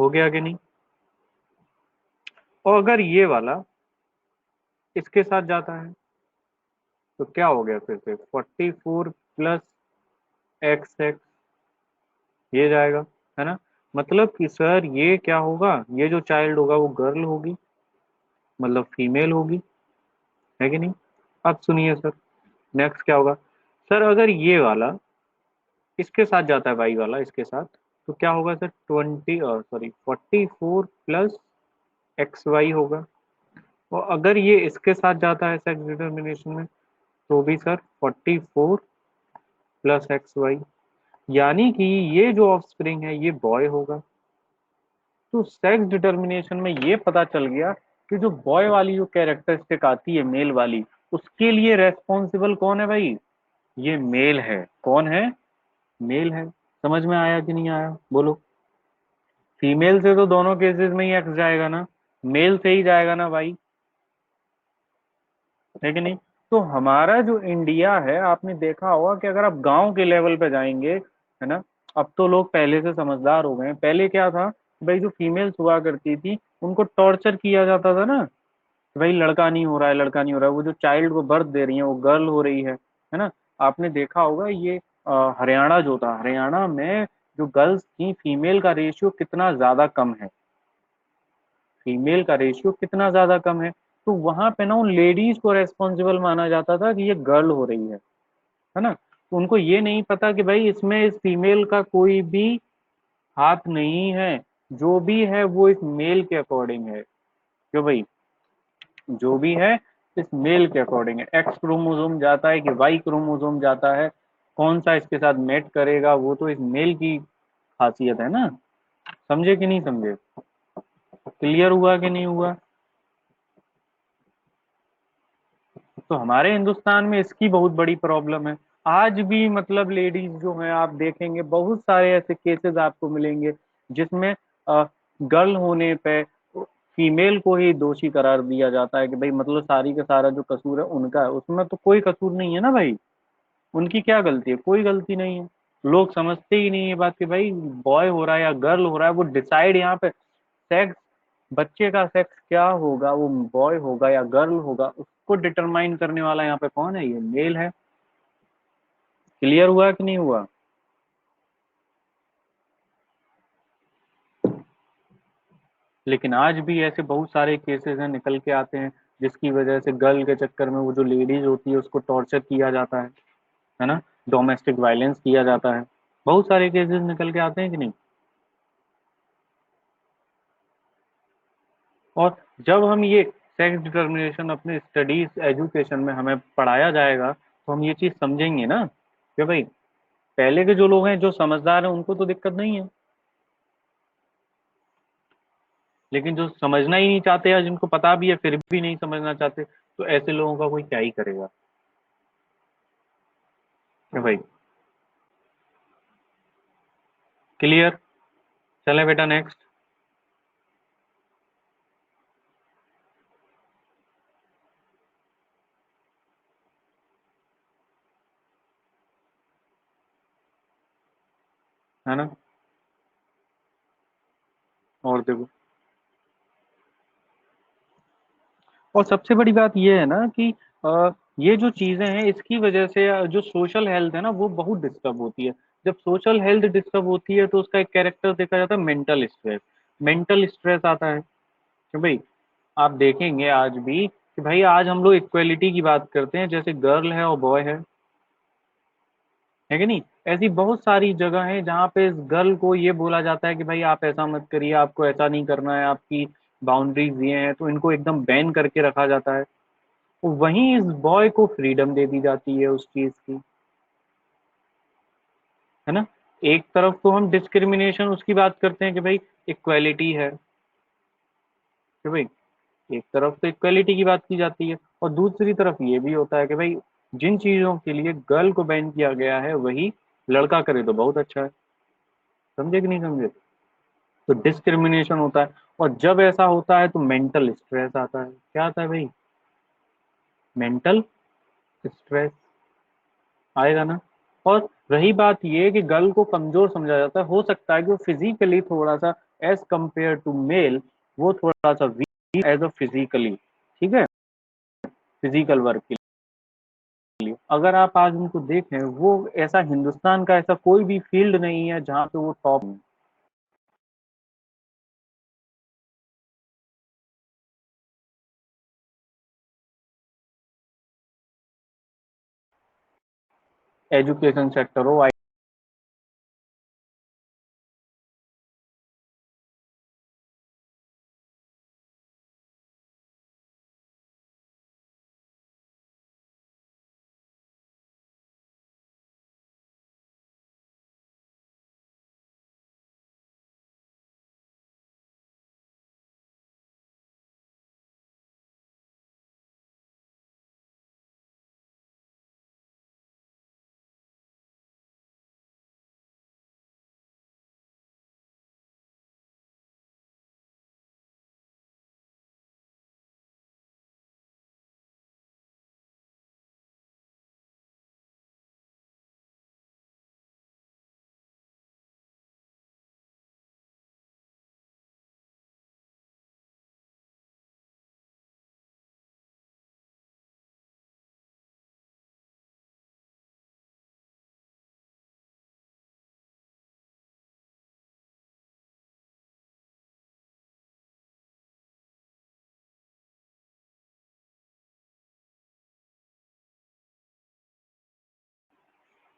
A: गया कि नहीं? और अगर ये वाला इसके साथ जाता है, तो क्या हो गया? फिर से 44 प्लस एक्स एक्स, ये जाएगा, है ना? मतलब कि सर ये क्या होगा, ये जो चाइल्ड होगा वो गर्ल होगी, मतलब फीमेल होगी, है कि नहीं? अब सुनिए सर, नेक्स्ट क्या होगा? सर अगर ये वाला इसके साथ जाता है, वाई वाला इसके साथ, तो क्या होगा सर? 44 प्लस एक्स वाई होगा। और अगर ये इसके साथ जाता है सेक्स डिटर्मिनेशन में, तो भी सर 44 प्लस एक्स वाई, यानी कि ये जो ऑफस्प्रिंग है ये बॉय होगा। तो सेक्स डिटर्मिनेशन में ये पता चल गया कि जो बॉय वाली जो कैरेक्टरिस्टिक आती है मेल वाली, उसके लिए रेस्पॉन्सिबल कौन है भाई? ये मेल है। कौन है? मेल है। समझ में आया कि नहीं आया, बोलो? फीमेल से तो दोनों केसेस में ही एक्स जाएगा ना, मेल से ही जाएगा ना भाई, है कि नहीं? तो हमारा जो इंडिया है, आपने देखा होगा कि अगर आप गांव के लेवल पे जाएंगे, है ना? अब तो लोग पहले से समझदार हो गए हैं। पहले क्या था, भाई जो फीमेल्स हुआ करती थी उनको टॉर्चर किया जाता था ना, कि भाई लड़का नहीं हो रहा है, लड़का नहीं हो रहा है, वो जो चाइल्ड को बर्थ दे रही है वो गर्ल हो रही है ना? आपने देखा होगा ये हरियाणा जो था, हरियाणा में जो गर्ल्स थी, फीमेल का रेशियो कितना ज्यादा कम है, फीमेल का रेशियो कितना ज्यादा कम है। तो वहां पे ना उन लेडीज को रेस्पॉन्सिबल माना जाता था कि ये गर्ल हो रही है ना? तो उनको ये नहीं पता कि भाई इसमें इस फीमेल का कोई भी हाथ नहीं है, जो भी है वो इस मेल के अकॉर्डिंग है। क्यों भाई? जो भी है इस मेल के अकॉर्डिंग है। एक्स क्रोमोसोम जाता है कि वाई क्रोमोसोम जाता है, कौन सा इसके साथ मैच करेगा वो तो इस मेल की खासियत है ना। समझे कि नहीं समझे? क्लियर हुआ कि नहीं हुआ? तो हमारे हिंदुस्तान में इसकी बहुत बड़ी प्रॉब्लम है। आज भी मतलब लेडीज जो है, आप देखेंगे बहुत सारे ऐसे केसेस आपको मिलेंगे जिसमें गर्ल होने पे फीमेल को ही दोषी करार दिया जाता है कि भाई मतलब सारी का सारा जो कसूर है उनका है, उसमें तो कोई कसूर नहीं है ना भाई। उनकी क्या गलती है? कोई गलती नहीं है। लोग समझते ही नहीं है बात कि भाई बॉय हो रहा है या गर्ल हो रहा है, वो डिसाइड यहाँ पे सेक्स, बच्चे का सेक्स क्या होगा, वो बॉय होगा या गर्ल होगा, उसको डिटरमाइन करने वाला यहाँ पे कौन है? ये मेल है। क्लियर हुआ कि नहीं हुआ? लेकिन आज भी ऐसे बहुत सारे केसेस हैं निकल के आते हैं। जिसकी वजह से गर्ल के चक्कर में वो जो लेडीज होती है उसको टॉर्चर किया जाता है ना, डोमेस्टिक वायलेंस किया जाता है। बहुत सारे केसेस निकल के आते हैं कि नहीं। और जब हम ये सेक्स डिटर्मिनेशन अपने स्टडीज एजुकेशन में हमें पढ़ाया जाएगा तो हम ये चीज समझेंगे ना कि भाई पहले के जो लोग हैं जो समझदार हैं उनको तो दिक्कत नहीं है, लेकिन जो समझना ही नहीं चाहते या जिनको पता भी है फिर भी नहीं समझना चाहते, तो ऐसे लोगों का कोई क्या ही करेगा। कि भाई क्लियर। चले बेटा नेक्स्ट। है ना। और देखो, और सबसे बड़ी बात ये है ना कि ये जो चीजें हैं इसकी वजह से जो सोशल हेल्थ है ना वो बहुत डिस्टर्ब होती है। जब सोशल हेल्थ डिस्टर्ब होती है तो उसका एक कैरेक्टर देखा जाता है मेंटल स्ट्रेस। मेंटल स्ट्रेस आता है कि भाई आप देखेंगे आज भी कि भाई आज हम लोग इक्वेलिटी की बात करते हैं, जैसे गर्ल है और बॉय है कि नहीं। ऐसी बहुत सारी जगह है जहाँ पे इस गर्ल को ये बोला जाता है कि भाई आप ऐसा मत करिए, आपको ऐसा नहीं करना है, आपकी बाउंड्रीज ये हैं, तो इनको एकदम बैन करके रखा जाता है। वहीं इस बॉय को फ्रीडम दे दी जाती है उस चीज की, है ना। एक तरफ तो हम डिस्क्रिमिनेशन उसकी बात करते हैं कि भाई इक्वेलिटी है, कि भाई एक तरफ तो इक्वेलिटी की बात की जाती है और दूसरी तरफ ये भी होता है कि भाई जिन चीजों के लिए गर्ल को बैन किया गया है वही लड़का करे तो बहुत अच्छा है। समझे कि नहीं समझे। तो डिस्क्रिमिनेशन होता है, और जब ऐसा होता है तो मेंटल स्ट्रेस आता है। क्या आता है भाई, मेंटल स्ट्रेस आएगा ना। और रही बात ये कि गर्ल को कमजोर समझा जाता है, हो सकता है कि वो फिजिकली थोड़ा सा एज कंपेयर टू मेल वो थोड़ा सा वीक एज अ फिजिकली, ठीक है, फिजिकल वर्क के लिए। अगर आप आज उनको देखें वो ऐसा हिंदुस्तान का ऐसा कोई भी फील्ड नहीं है जहाँ पे वो टॉप एजुकेशन सेक्टर हो।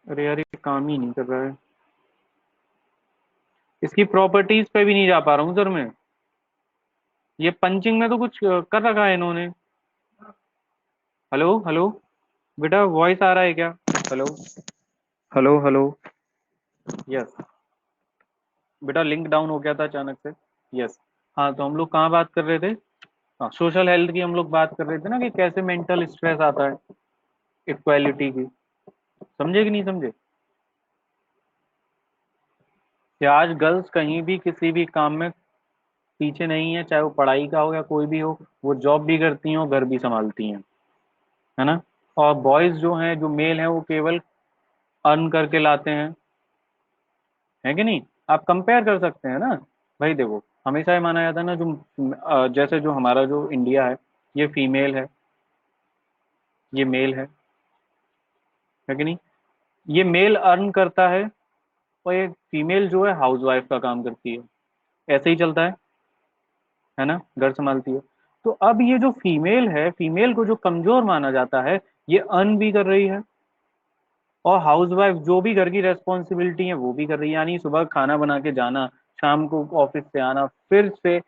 A: अरे यार ये काम ही नहीं कर रहा है, इसकी प्रॉपर्टीज पे भी नहीं जा पा रहा हूँ सर मैं। ये पंचिंग में तो कुछ कर रखा है इन्होंने। हेलो हेलो, बेटा वॉइस आ रहा है क्या। Hello hello hello. यस। बेटा लिंक डाउन हो गया था अचानक से। यस। हाँ तो हम लोग कहाँ बात कर रहे थे। हाँ सोशल हेल्थ की हम लोग बात कर रहे थे ना कि कैसे मेंटल स्ट्रेस आता है इक्वालिटी की। समझे कि नहीं समझे कि आज गर्ल्स कहीं भी किसी भी काम में पीछे नहीं है, चाहे वो पढ़ाई का हो या कोई भी हो, वो जॉब भी करती हैं और घर भी संभालती हैं, है ना। और बॉयज जो हैं जो मेल हैं वो केवल अर्न करके लाते हैं, है कि नहीं। आप कंपेयर कर सकते हैं ना। भाई देखो हमेशा ये माना जाता है ना जो जैसे जो हमारा जो इंडिया है ये फीमेल है, ये मेल है कि नहीं। ये मेल अर्न करता है और ये फीमेल जो है हाउस वाइफ का काम करती है। ऐसे ही चलता है ना, घर संभालती है। तो अब ये जो फीमेल है, फीमेल को जो कमजोर माना जाता है, ये अर्न भी कर रही है और हाउसवाइफ जो भी घर की रेस्पॉन्सिबिलिटी है वो भी कर रही है, यानी सुबह खाना बना के जाना, शाम को ऑफिस से आना, फिर से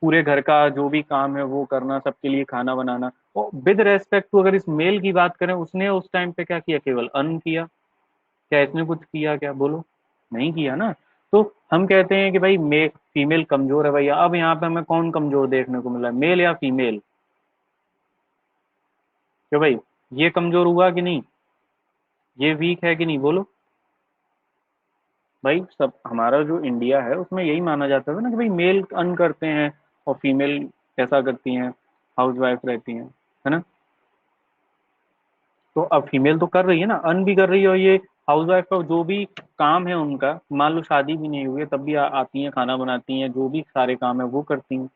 A: पूरे घर का जो भी काम है वो करना, सबके लिए खाना बनाना। और विद रेस्पेक्ट टू, अगर इस मेल की बात करें, उसने उस टाइम पे क्या किया? केवल अर्न किया। क्या इसने कुछ किया? क्या बोलो, नहीं किया ना। तो हम कहते हैं कि भाई मे फीमेल कमजोर है भैया। अब यहाँ पे हमें कौन कमजोर देखने को मिला है, मेल या फीमेल? कि भाई ये कमजोर हुआ कि नहीं, ये वीक है कि नहीं, बोलो। भाई सब हमारा जो इंडिया है उसमें यही माना जाता है ना कि भाई मेल अर्न करते हैं और फीमेल ऐसा करती हैं, हाउस वाइफ रहती हैं, है ना। तो अब फीमेल तो कर रही है ना, अर्न भी कर रही है, और ये हाउस वाइफ का जो भी काम है उनका, मान लो शादी भी नहीं हुई है तब भी आती हैं, खाना बनाती हैं, जो भी सारे काम है वो करती हैं,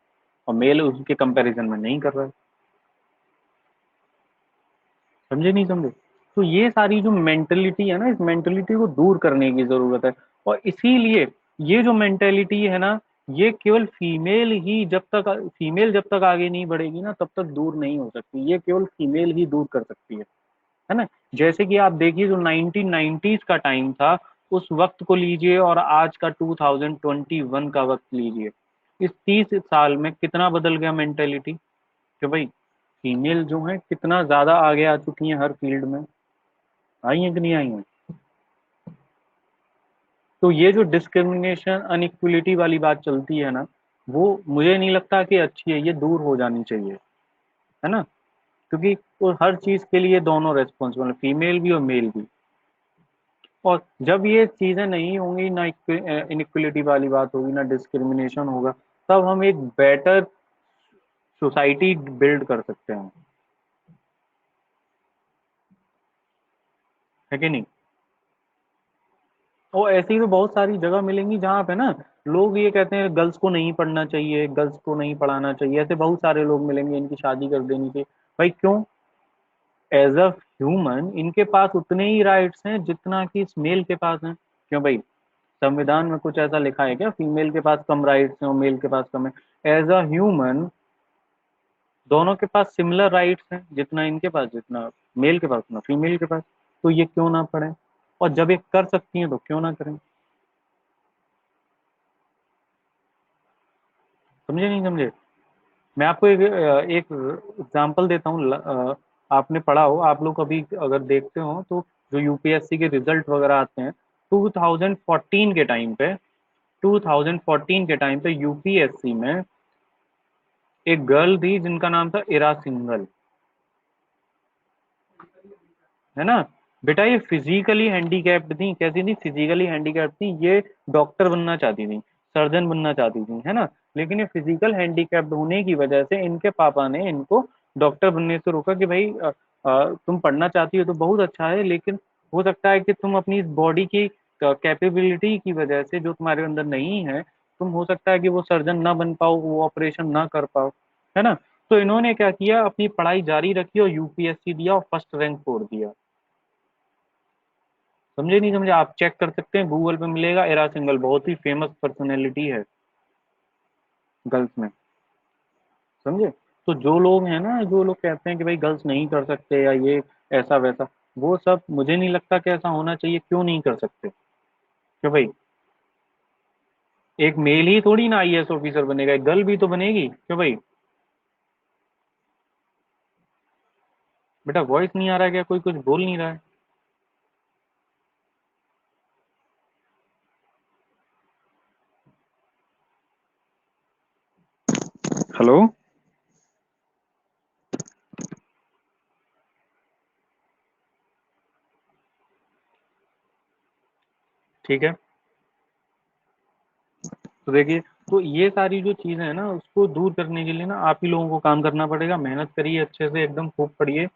A: और मेल उसके कंपैरिजन में नहीं कर रहा है। समझे नहीं समझे? तो ये सारी जो मेंटेलिटी है ना, इस मेंटेलिटी को दूर करने की जरूरत है। और इसीलिए ये जो मेंटेलिटी है ना, ये केवल फीमेल जब तक आगे नहीं बढ़ेगी ना, तब तक दूर नहीं हो सकती। ये केवल फीमेल ही दूर कर सकती है ना। जैसे कि आप देखिए, जो 1990s का टाइम था, उस वक्त को लीजिए, और आज का 2021 का वक्त लीजिए, इस 30 साल में कितना बदल गया मेंटेलिटी। कि भाई फीमेल जो है कितना ज्यादा आगे आ चुकी हैं हर फील्ड में, आई हैं कि नहीं आई हैं। तो ये जो डिस्क्रिमिनेशन अनइक्वलिटी वाली बात चलती है ना, वो मुझे नहीं लगता कि अच्छी है, ये दूर हो जानी चाहिए, है ना। क्योंकि वो हर चीज के लिए दोनों रेस्पॉन्सिबल है, फीमेल भी और मेल भी। और जब ये चीजें नहीं होंगी ना, इनइक्वलिटी वाली बात होगी ना, डिस्क्रिमिनेशन होगा, तब हम एक बेटर सोसाइटी बिल्ड कर सकते हैं, है कि नहीं। और ऐसी तो बहुत सारी जगह मिलेंगी जहाँ पे ना लोग ये कहते हैं गर्ल्स को नहीं पढ़ना चाहिए, गर्ल्स को नहीं पढ़ाना चाहिए, ऐसे बहुत सारे लोग मिलेंगे, इनकी शादी कर देनी चाहिए। भाई क्यों? एज अ ह्यूमन इनके पास उतने ही राइट्स हैं जितना कि इस मेल के पास हैं। क्यों भाई, संविधान में कुछ ऐसा लिखा है क्या फीमेल के पास कम राइट्स हैं और मेल के पास कम है? एज अ ह्यूमन दोनों के पास सिमिलर राइट्स हैं, जितना इनके पास, जितना मेल के पास, उतना फीमेल के पास। तो ये क्यों ना पढ़ें? और जब ये कर सकती हैं तो क्यों ना करें? समझे नहीं समझे? मैं आपको एक एग्जांपल देता हूँ। आपने पढ़ा हो, आप लोग कभी अगर देखते हो तो, जो यूपीएससी के रिजल्ट वगैरह आते हैं, 2014 के टाइम पे 2014 के टाइम पे यूपीएससी में एक गर्ल थी जिनका नाम था इरा सिंघल, है ना। बेटा ये फिजिकली हैंडीकैप्ड थी। कैसी थी? फिजिकली हैंडीकैप्ड थी। ये डॉक्टर बनना चाहती थी, सर्जन बनना चाहती थी, है ना। लेकिन ये फिजिकल हैंडीकैप्ड होने की वजह से इनके पापा ने इनको डॉक्टर बनने से रोका कि भाई तुम पढ़ना चाहती हो तो बहुत अच्छा है, लेकिन हो सकता है कि तुम अपनी इस बॉडी की कैपेबिलिटी की वजह से, जो तुम्हारे अंदर नहीं है, तुम हो सकता है कि वो सर्जन ना बन पाओ, वो ऑपरेशन ना कर पाओ, है ना। तो इन्होंने क्या किया, अपनी पढ़ाई जारी रखी और यूपीएससी दिया और फर्स्ट रैंक छोड़ दिया। समझे नहीं समझे? आप चेक कर सकते हैं, गूगल पे मिलेगा, एरा सिंगल बहुत ही फेमस पर्सनैलिटी है गर्ल्स में। समझे? तो जो लोग हैं ना, जो लोग कहते हैं कि भाई गर्ल्स नहीं कर सकते या ये ऐसा वैसा, वो सब मुझे नहीं लगता कि ऐसा होना चाहिए। क्यों नहीं कर सकते? क्यों भाई, एक मेल ही थोड़ी ना आईएएस ऑफिसर बनेगा, एक गर्ल भी तो बनेगी। क्यों भाई? बेटा वॉइस नहीं आ रहा है क्या? कोई कुछ बोल नहीं रहा है? हेलो। ठीक है। तो देखिए, तो ये सारी जो चीजें हैं ना, उसको दूर करने के लिए ना आप ही लोगों को काम करना पड़ेगा। मेहनत करिए अच्छे से, एकदम खूब पढ़िए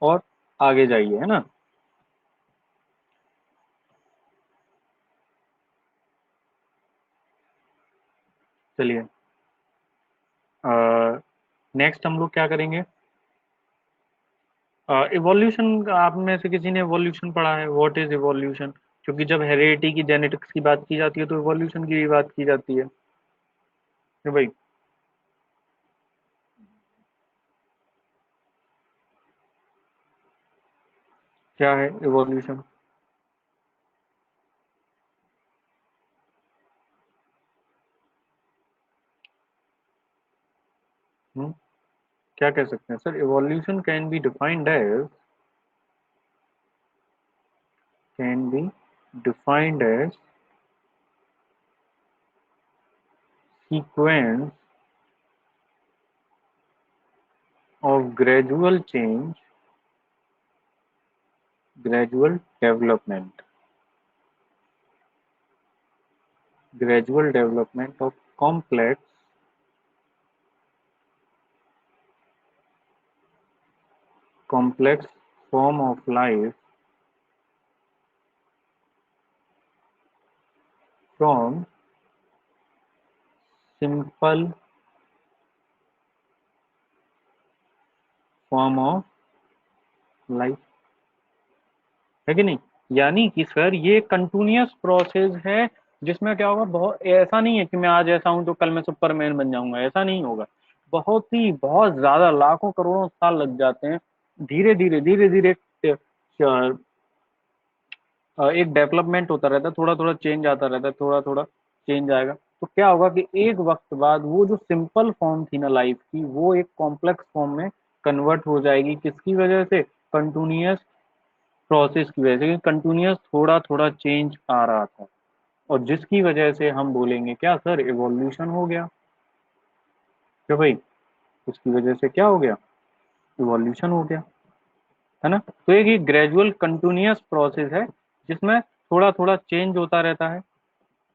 A: और आगे जाइए, है ना। चलिए, नेक्स्ट हम लोग क्या करेंगे? इवोल्यूशन। आप में से किसी ने इवोल्यूशन पढ़ा है? What is evolution? क्योंकि जब हेरेडिटी की, जेनेटिक्स की बात की जाती है तो इवोल्यूशन की भी बात की जाती है। कि भाई क्या है इवोल्यूशन? क्या कह सकते हैं sir? Evolution can be defined as sequence of gradual development of complex form of life from simple form of life, है कि नहीं? यानी कि सर ये कंटिन्यूअस प्रोसेस है, जिसमें क्या होगा, बहुत ऐसा नहीं है कि मैं आज ऐसा हूं तो कल मैं सुपरमैन बन जाऊंगा, ऐसा नहीं होगा। बहुत ज्यादा लाखों करोड़ों साल लग जाते हैं। धीरे धीरे एक डेवलपमेंट होता रहता है, थोड़ा थोड़ा चेंज आता रहता है, थोड़ा थोड़ा चेंज आएगा। तो क्या होगा कि एक वक्त बाद वो जो सिंपल फॉर्म थी ना लाइफ की, वो एक कॉम्प्लेक्स फॉर्म में कन्वर्ट हो जाएगी। किसकी वजह से? कंटिन्यूअस प्रोसेस की वजह से। कंटिन्यूअस थोड़ा थोड़ा चेंज आ रहा था, और जिसकी वजह से हम बोलेंगे क्या सर, इवोल्यूशन हो गया। क्या भाई? उसकी वजह से क्या हो गया? इवोल्यूशन हो गया, है ना? तो एक ये ग्रेजुअल कंटिन्यूअस प्रोसेस है, जिसमें थोड़ा थोड़ा चेंज होता रहता है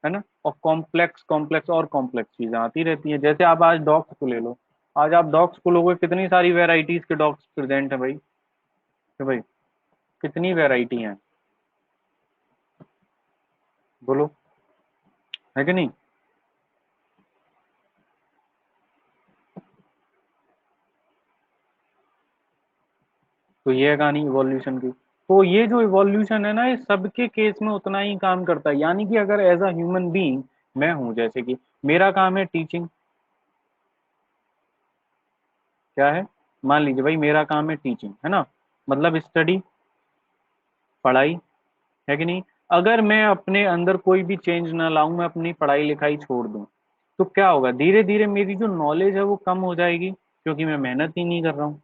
A: ना? और कॉम्प्लेक्स और कॉम्प्लेक्स चीजें आती रहती हैं। जैसे आप आज डॉग्स को ले लो, आज आप डॉग्स को लोगे, कितनी सारी वेराइटीज के डॉग्स प्रेजेंट है भाई। तो भाई कितनी वेराइटी हैं, बोलो, है कि नहीं? तो ये है कहानी इवोल्यूशन की। तो ये जो इवोल्यूशन है ना, ये सबके केस में उतना ही काम करता है। यानी कि अगर एज अ ह्यूमन बीइंग मैं हूं, जैसे कि मेरा काम है टीचिंग, क्या है, मान लीजिए भाई मेरा काम है टीचिंग, है ना, मतलब स्टडी, पढ़ाई, है कि नहीं? अगर मैं अपने अंदर कोई भी चेंज ना लाऊं, मैं अपनी पढ़ाई लिखाई छोड़ दूं, तो क्या होगा? धीरे धीरे मेरी जो नॉलेज है वो कम हो जाएगी, क्योंकि मैं मेहनत ही नहीं कर रहा हूँ।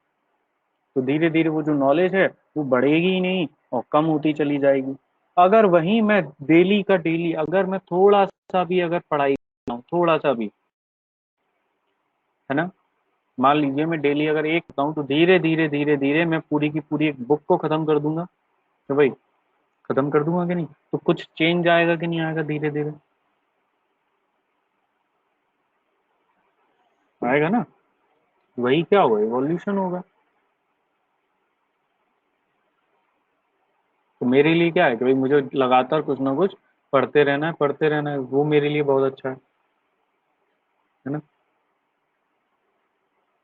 A: तो धीरे धीरे वो जो नॉलेज है वो बढ़ेगी ही नहीं, और कम होती चली जाएगी। अगर वही मैं डेली का डेली, अगर मैं थोड़ा सा भी अगर पढ़ाई करता हूँ, थोड़ा सा भी, है ना, मान लीजिए मैं डेली अगर एक करता हूँ, तो धीरे धीरे मैं पूरी की पूरी एक बुक को खत्म कर दूंगा। तो भाई खत्म कर दूंगा कि नहीं? तो कुछ चेंज आएगा कि नहीं आएगा? धीरे धीरे आएगा ना। वही क्या होगा, इवोल्यूशन होगा। तो मेरे लिए क्या है कि भाई मुझे लगातार कुछ ना कुछ पढ़ते रहना है, वो मेरे लिए बहुत अच्छा है ना।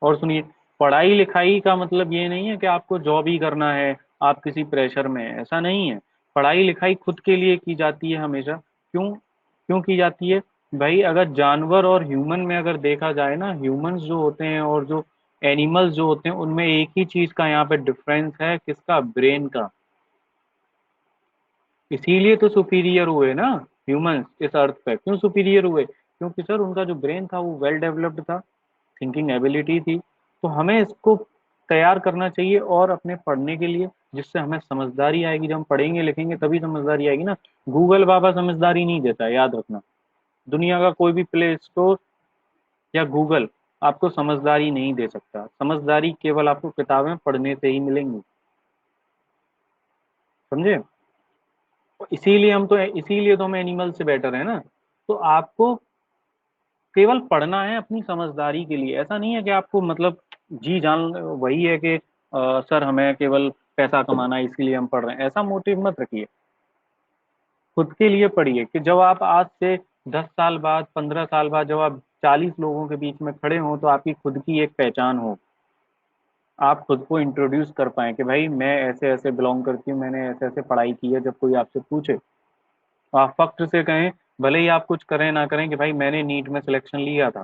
A: और सुनिए, पढ़ाई लिखाई का मतलब ये नहीं है कि आपको जॉब ही करना है, आप किसी प्रेशर में हैं, ऐसा नहीं है। पढ़ाई लिखाई खुद के लिए की जाती है हमेशा। क्यों? क्यों की जाती है? भाई अगर जानवर और ह्यूमन में अगर देखा जाए ना, ह्यूमंस जो होते हैं और जो एनिमल्स जो होते हैं, उनमें एक ही चीज का यहाँ पे डिफरेंस है, किसका? ब्रेन का। इसीलिए तो सुपीरियर हुए ना ह्यूमंस इस अर्थ पे। क्यों सुपीरियर हुए? क्योंकि सर उनका जो ब्रेन था वो वेल डेवलप्ड था, थिंकिंग एबिलिटी थी। तो हमें इसको तैयार करना चाहिए और अपने पढ़ने के लिए, जिससे हमें समझदारी आएगी। जब हम पढ़ेंगे लिखेंगे तभी समझदारी आएगी ना। गूगल बाबा समझदारी नहीं देता है, याद रखना। दुनिया का कोई भी प्ले स्टोर या गूगल आपको समझदारी नहीं दे सकता। समझदारी केवल आपको किताबें पढ़ने से ही मिलेंगी, समझे? इसीलिए तो हम एनिमल से बेटर है ना। तो आपको केवल पढ़ना है अपनी समझदारी के लिए। ऐसा नहीं है कि आपको मतलब जी जान वही है कि सर हमें केवल पैसा कमाना है इसलिए हम पढ़ रहे हैं, ऐसा मोटिव मत रखिए। खुद के लिए पढ़िए कि जब आप आज से 10 साल बाद, 15 साल बाद, जब आप 40 लोगों के बीच में खड़े हों, तो आपकी खुद की एक पहचान हो। आप खुद को इंट्रोड्यूस कर पाए कि भाई मैं ऐसे ऐसे बिलोंग करती हूँ, मैंने ऐसे ऐसे पढ़ाई की है। जब कोई आपसे पूछे तो आप फख्र से कहें, भले ही आप कुछ करें ना करें, कि भाई मैंने नीट में सिलेक्शन लिया था।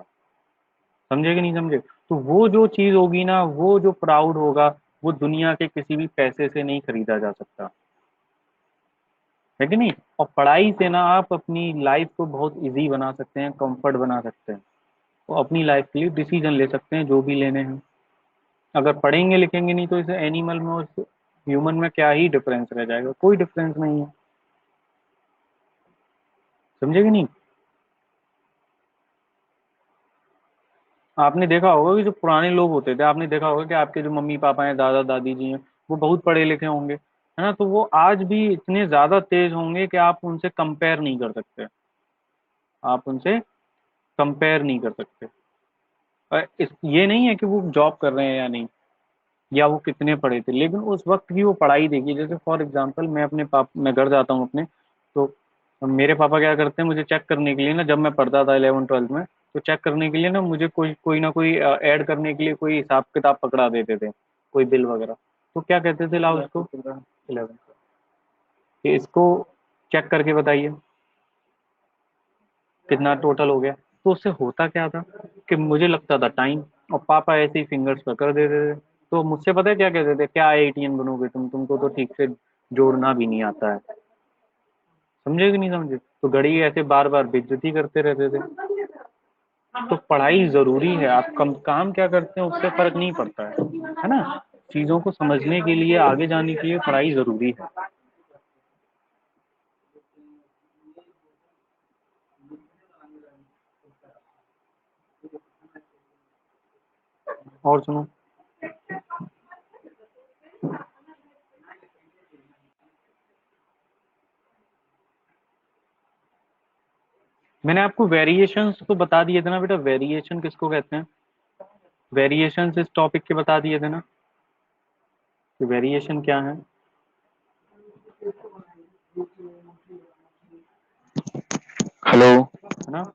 A: समझे कि नहीं समझे? तो वो जो चीज होगी ना, वो जो प्राउड होगा, वो दुनिया के किसी भी पैसे से नहीं खरीदा जा सकता, है कि नहीं। और पढ़ाई से ना आप अपनी लाइफ को बहुत इजी बना सकते हैं, कंफर्ट बना सकते हैं, तो अपनी लाइफ के लिए डिसीजन ले सकते हैं जो भी लेने हैं। अगर पढ़ेंगे लिखेंगे नहीं तो इसे एनिमल में और ह्यूमन में क्या ही डिफरेंस रह जाएगा, कोई डिफरेंस नहीं है। समझे कि नहीं। आपने देखा होगा कि जो पुराने लोग होते थे, आपने देखा होगा कि आपके जो मम्मी पापा हैं, दादा दादी जी हैं, वो बहुत पढ़े लिखे होंगे, है ना, तो वो आज भी इतने ज्यादा तेज होंगे कि आप उनसे कंपेयर नहीं कर सकते। आप उनसे कंपेयर नहीं कर सकते। ये नहीं है कि वो जॉब कर रहे हैं या नहीं, या वो कितने पढ़े थे, लेकिन उस वक्त की वो पढ़ाई देखिए। जैसे फॉर एग्जांपल मैं घर जाता हूँ अपने, तो मेरे पापा क्या करते हैं, मुझे चेक करने के लिए ना, जब मैं पढ़ता था 11 12 में, तो चेक करने के लिए ना मुझे कोई कोई ना कोई ऐड करने के लिए कोई हिसाब किताब पकड़ा देते थे, कोई बिल वगैरह। तो क्या कहते थे, लाओ इसको 11, कि इसको चेक करके बताइए कितना टोटल हो गया। तो उससे होता क्या था कि मुझे लगता था टाइम, और पापा ऐसे ही फिंगर्स पर कर देते थे। तो मुझसे पता है क्या कहते थे, क्या एटीएन बनोगे तुमको तो ठीक से जोड़ना भी नहीं आता है। समझे कि नहीं समझे। तो घड़ी ऐसे बार बार बेइज्जती करते रहते थे। तो पढ़ाई जरूरी है, आप कम काम क्या करते हैं उससे फर्क नहीं पड़ता है ना। चीजों को समझने के लिए, आगे जाने के लिए पढ़ाई जरूरी है। और सुनो, मैंने आपको वेरिएशंस तो बता दिए थे ना बेटा, वेरिएशन किसको कहते हैं। वेरिएशंस इस टॉपिक के बता दिए थे ना, कि वेरिएशन क्या है। हेलो, है ना।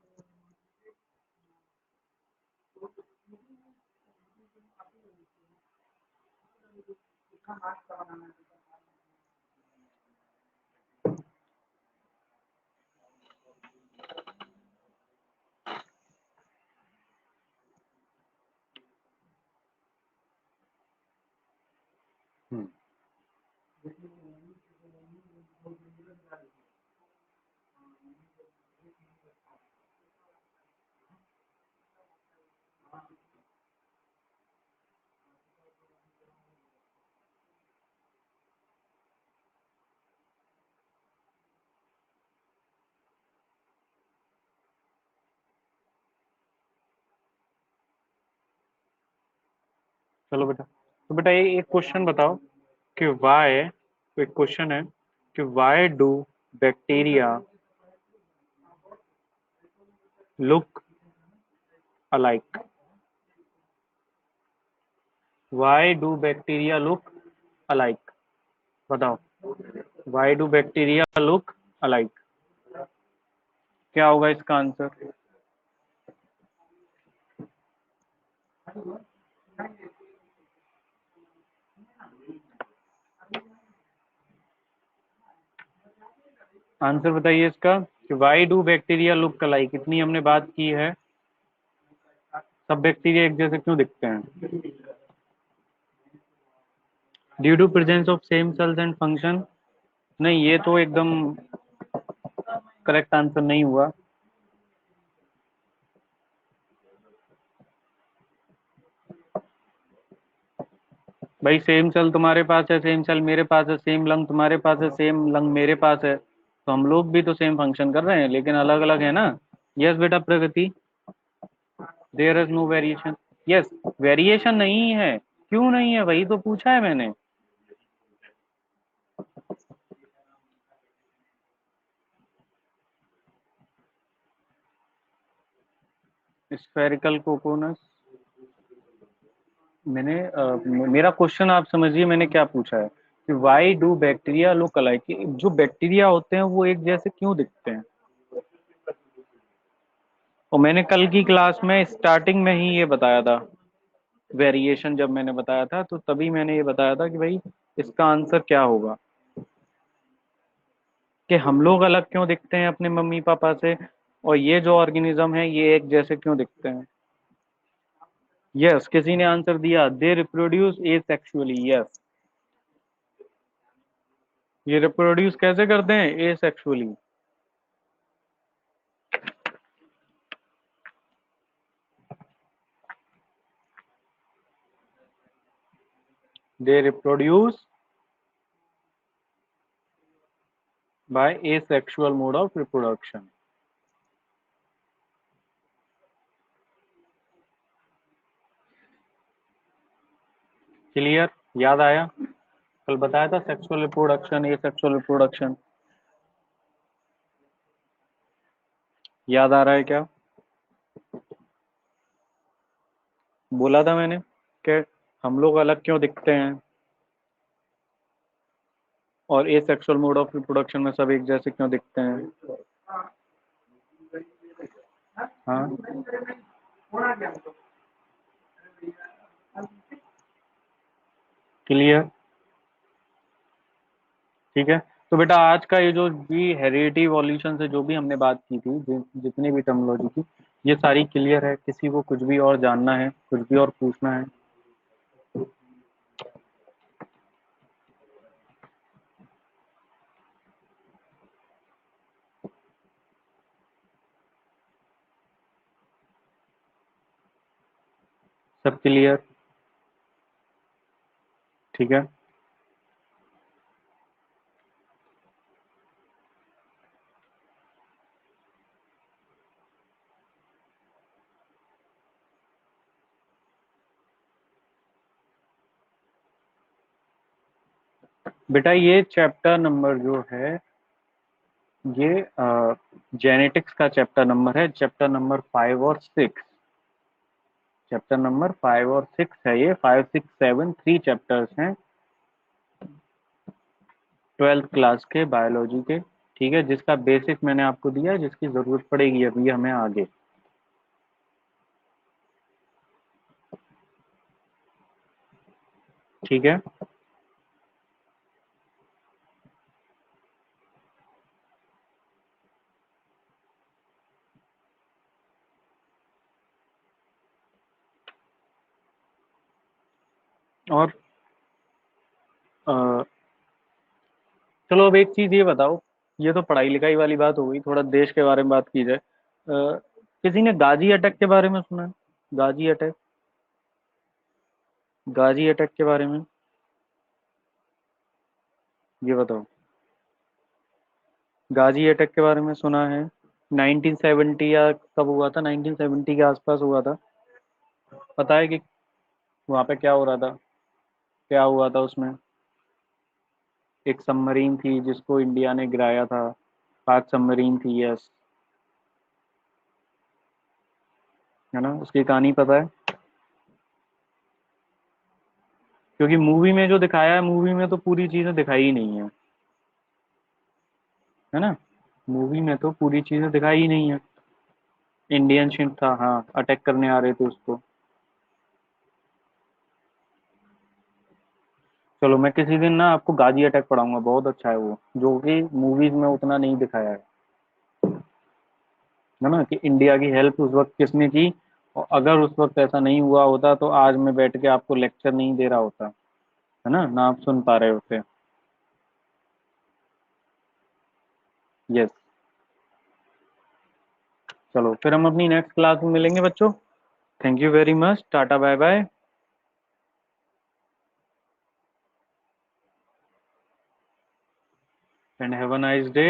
A: हम्म, चलो बेटा, तो बेटा ये एक क्वेश्चन बताओ कि वाई, एक क्वेश्चन है कि why do bacteria look alike. Why do bacteria look alike, बताओ। Why do bacteria look alike, क्या होगा इसका आंसर। आंसर बताइए इसका, कि why do bacteria look alike, इतनी हमने बात की है, सब बैक्टीरिया एक जैसे क्यों दिखते हैं। Due to presence of same cells and function. नहीं, ये तो एकदम करेक्ट आंसर नहीं हुआ। भाई सेम सेल तुम्हारे पास है, सेम सेल मेरे पास है, सेम लंग तुम्हारे पास है, सेम लंग मेरे पास है, तो हम लोग भी तो सेम फंक्शन कर रहे हैं, लेकिन अलग अलग है ना। यस बेटा Pragati, there is no variation. Yes, variation नहीं है, क्यों नहीं है, वही तो पूछा है मैंने। स्फेरिकल कोकोनस, मेरा क्वेश्चन आप समझिए, मैंने क्या पूछा है कि why do bacteria look alike, जो बैक्टीरिया होते हैं वो एक जैसे क्यों दिखते हैं। और मैंने कल की क्लास में स्टार्टिंग में ही ये बताया था, वेरिएशन जब मैंने बताया था तो तभी मैंने ये बताया था कि भाई इसका आंसर क्या होगा, कि हम लोग अलग क्यों दिखते हैं अपने मम्मी पापा से, और ये जो ऑर्गेनिज्म है ये एक जैसे क्यों दिखते हैं। यस, किसी ने आंसर दिया, दे रिप्रोड्यूस एसेक्सुअली। यस, ये रिप्रोड्यूस कैसे करते हैं? Asexually. They reproduce by asexual mode of reproduction। Clear? याद आया? कल बताया था सेक्सुअल रिप्रोडक्शन, एसेक्सुअल रिप्रोडक्शन। याद आ रहा है क्या? बोला था मैंने कि हम लोग अलग क्यों दिखते हैं और एसेक्सुअल मोड ऑफ रिप्रोडक्शन में सब एक जैसे क्यों दिखते हैं। हाँ, क्लियर? ठीक है। तो बेटा आज का ये जो भी हेरिडिटी इवोल्यूशन से जो भी हमने बात की थी, जितनी भी टर्मिनोलॉजी थी, ये सारी क्लियर है? किसी को कुछ भी और जानना है, कुछ भी और पूछना है? सब क्लियर? ठीक है। बेटा ये चैप्टर नंबर जो है, ये जेनेटिक्स का चैप्टर नंबर है, चैप्टर नंबर 5 और 6। चैप्टर नंबर 5 और 6 है ये, 5, 6, 7 3 चैप्टर्स हैं 12th क्लास के बायोलॉजी के। ठीक है, जिसका बेसिक मैंने आपको दिया है, जिसकी जरूरत पड़ेगी अभी हमें आगे। ठीक है। और अ, चलो अब एक चीज ये बताओ, ये तो पढ़ाई लिखाई वाली बात हो गई, थोड़ा देश के बारे में बात की जाए। किसी ने गाजी अटैक के बारे में सुना है? गाजी अटैक, गाजी अटैक के बारे में ये बताओ। गाजी अटैक के बारे में सुना है? 1970 या कब हुआ था? 1970 के आसपास हुआ था। पता है कि वहां पे क्या हो रहा था? क्या हुआ था उसमें? एक सबमरीन थी जिसको इंडिया ने गिराया था, पाक सबमरीन थी। यस, है ना, उसकी कहानी पता है? क्योंकि मूवी में जो दिखाया है, मूवी में तो पूरी चीजें दिखाई ही नहीं है ना। मूवी में तो पूरी चीजें दिखाई ही नहीं है। इंडियन शिप था, हाँ, अटैक करने आ रहे थे उसको। चलो मैं किसी दिन ना आपको गाजी अटैक पढ़ाऊंगा, बहुत अच्छा है वो, जो कि मूवीज में उतना नहीं दिखाया है ना, कि इंडिया की हेल्प उस वक्त किसने की। और अगर उस वक्त ऐसा नहीं हुआ होता तो आज मैं बैठ के आपको लेक्चर नहीं दे रहा होता, है ना आप सुन पा रहे होते। यस। चलो फिर हम अपनी नेक्स्ट क्लास में मिलेंगे बच्चों। Thank you very much, tata bye bye, and have a nice day.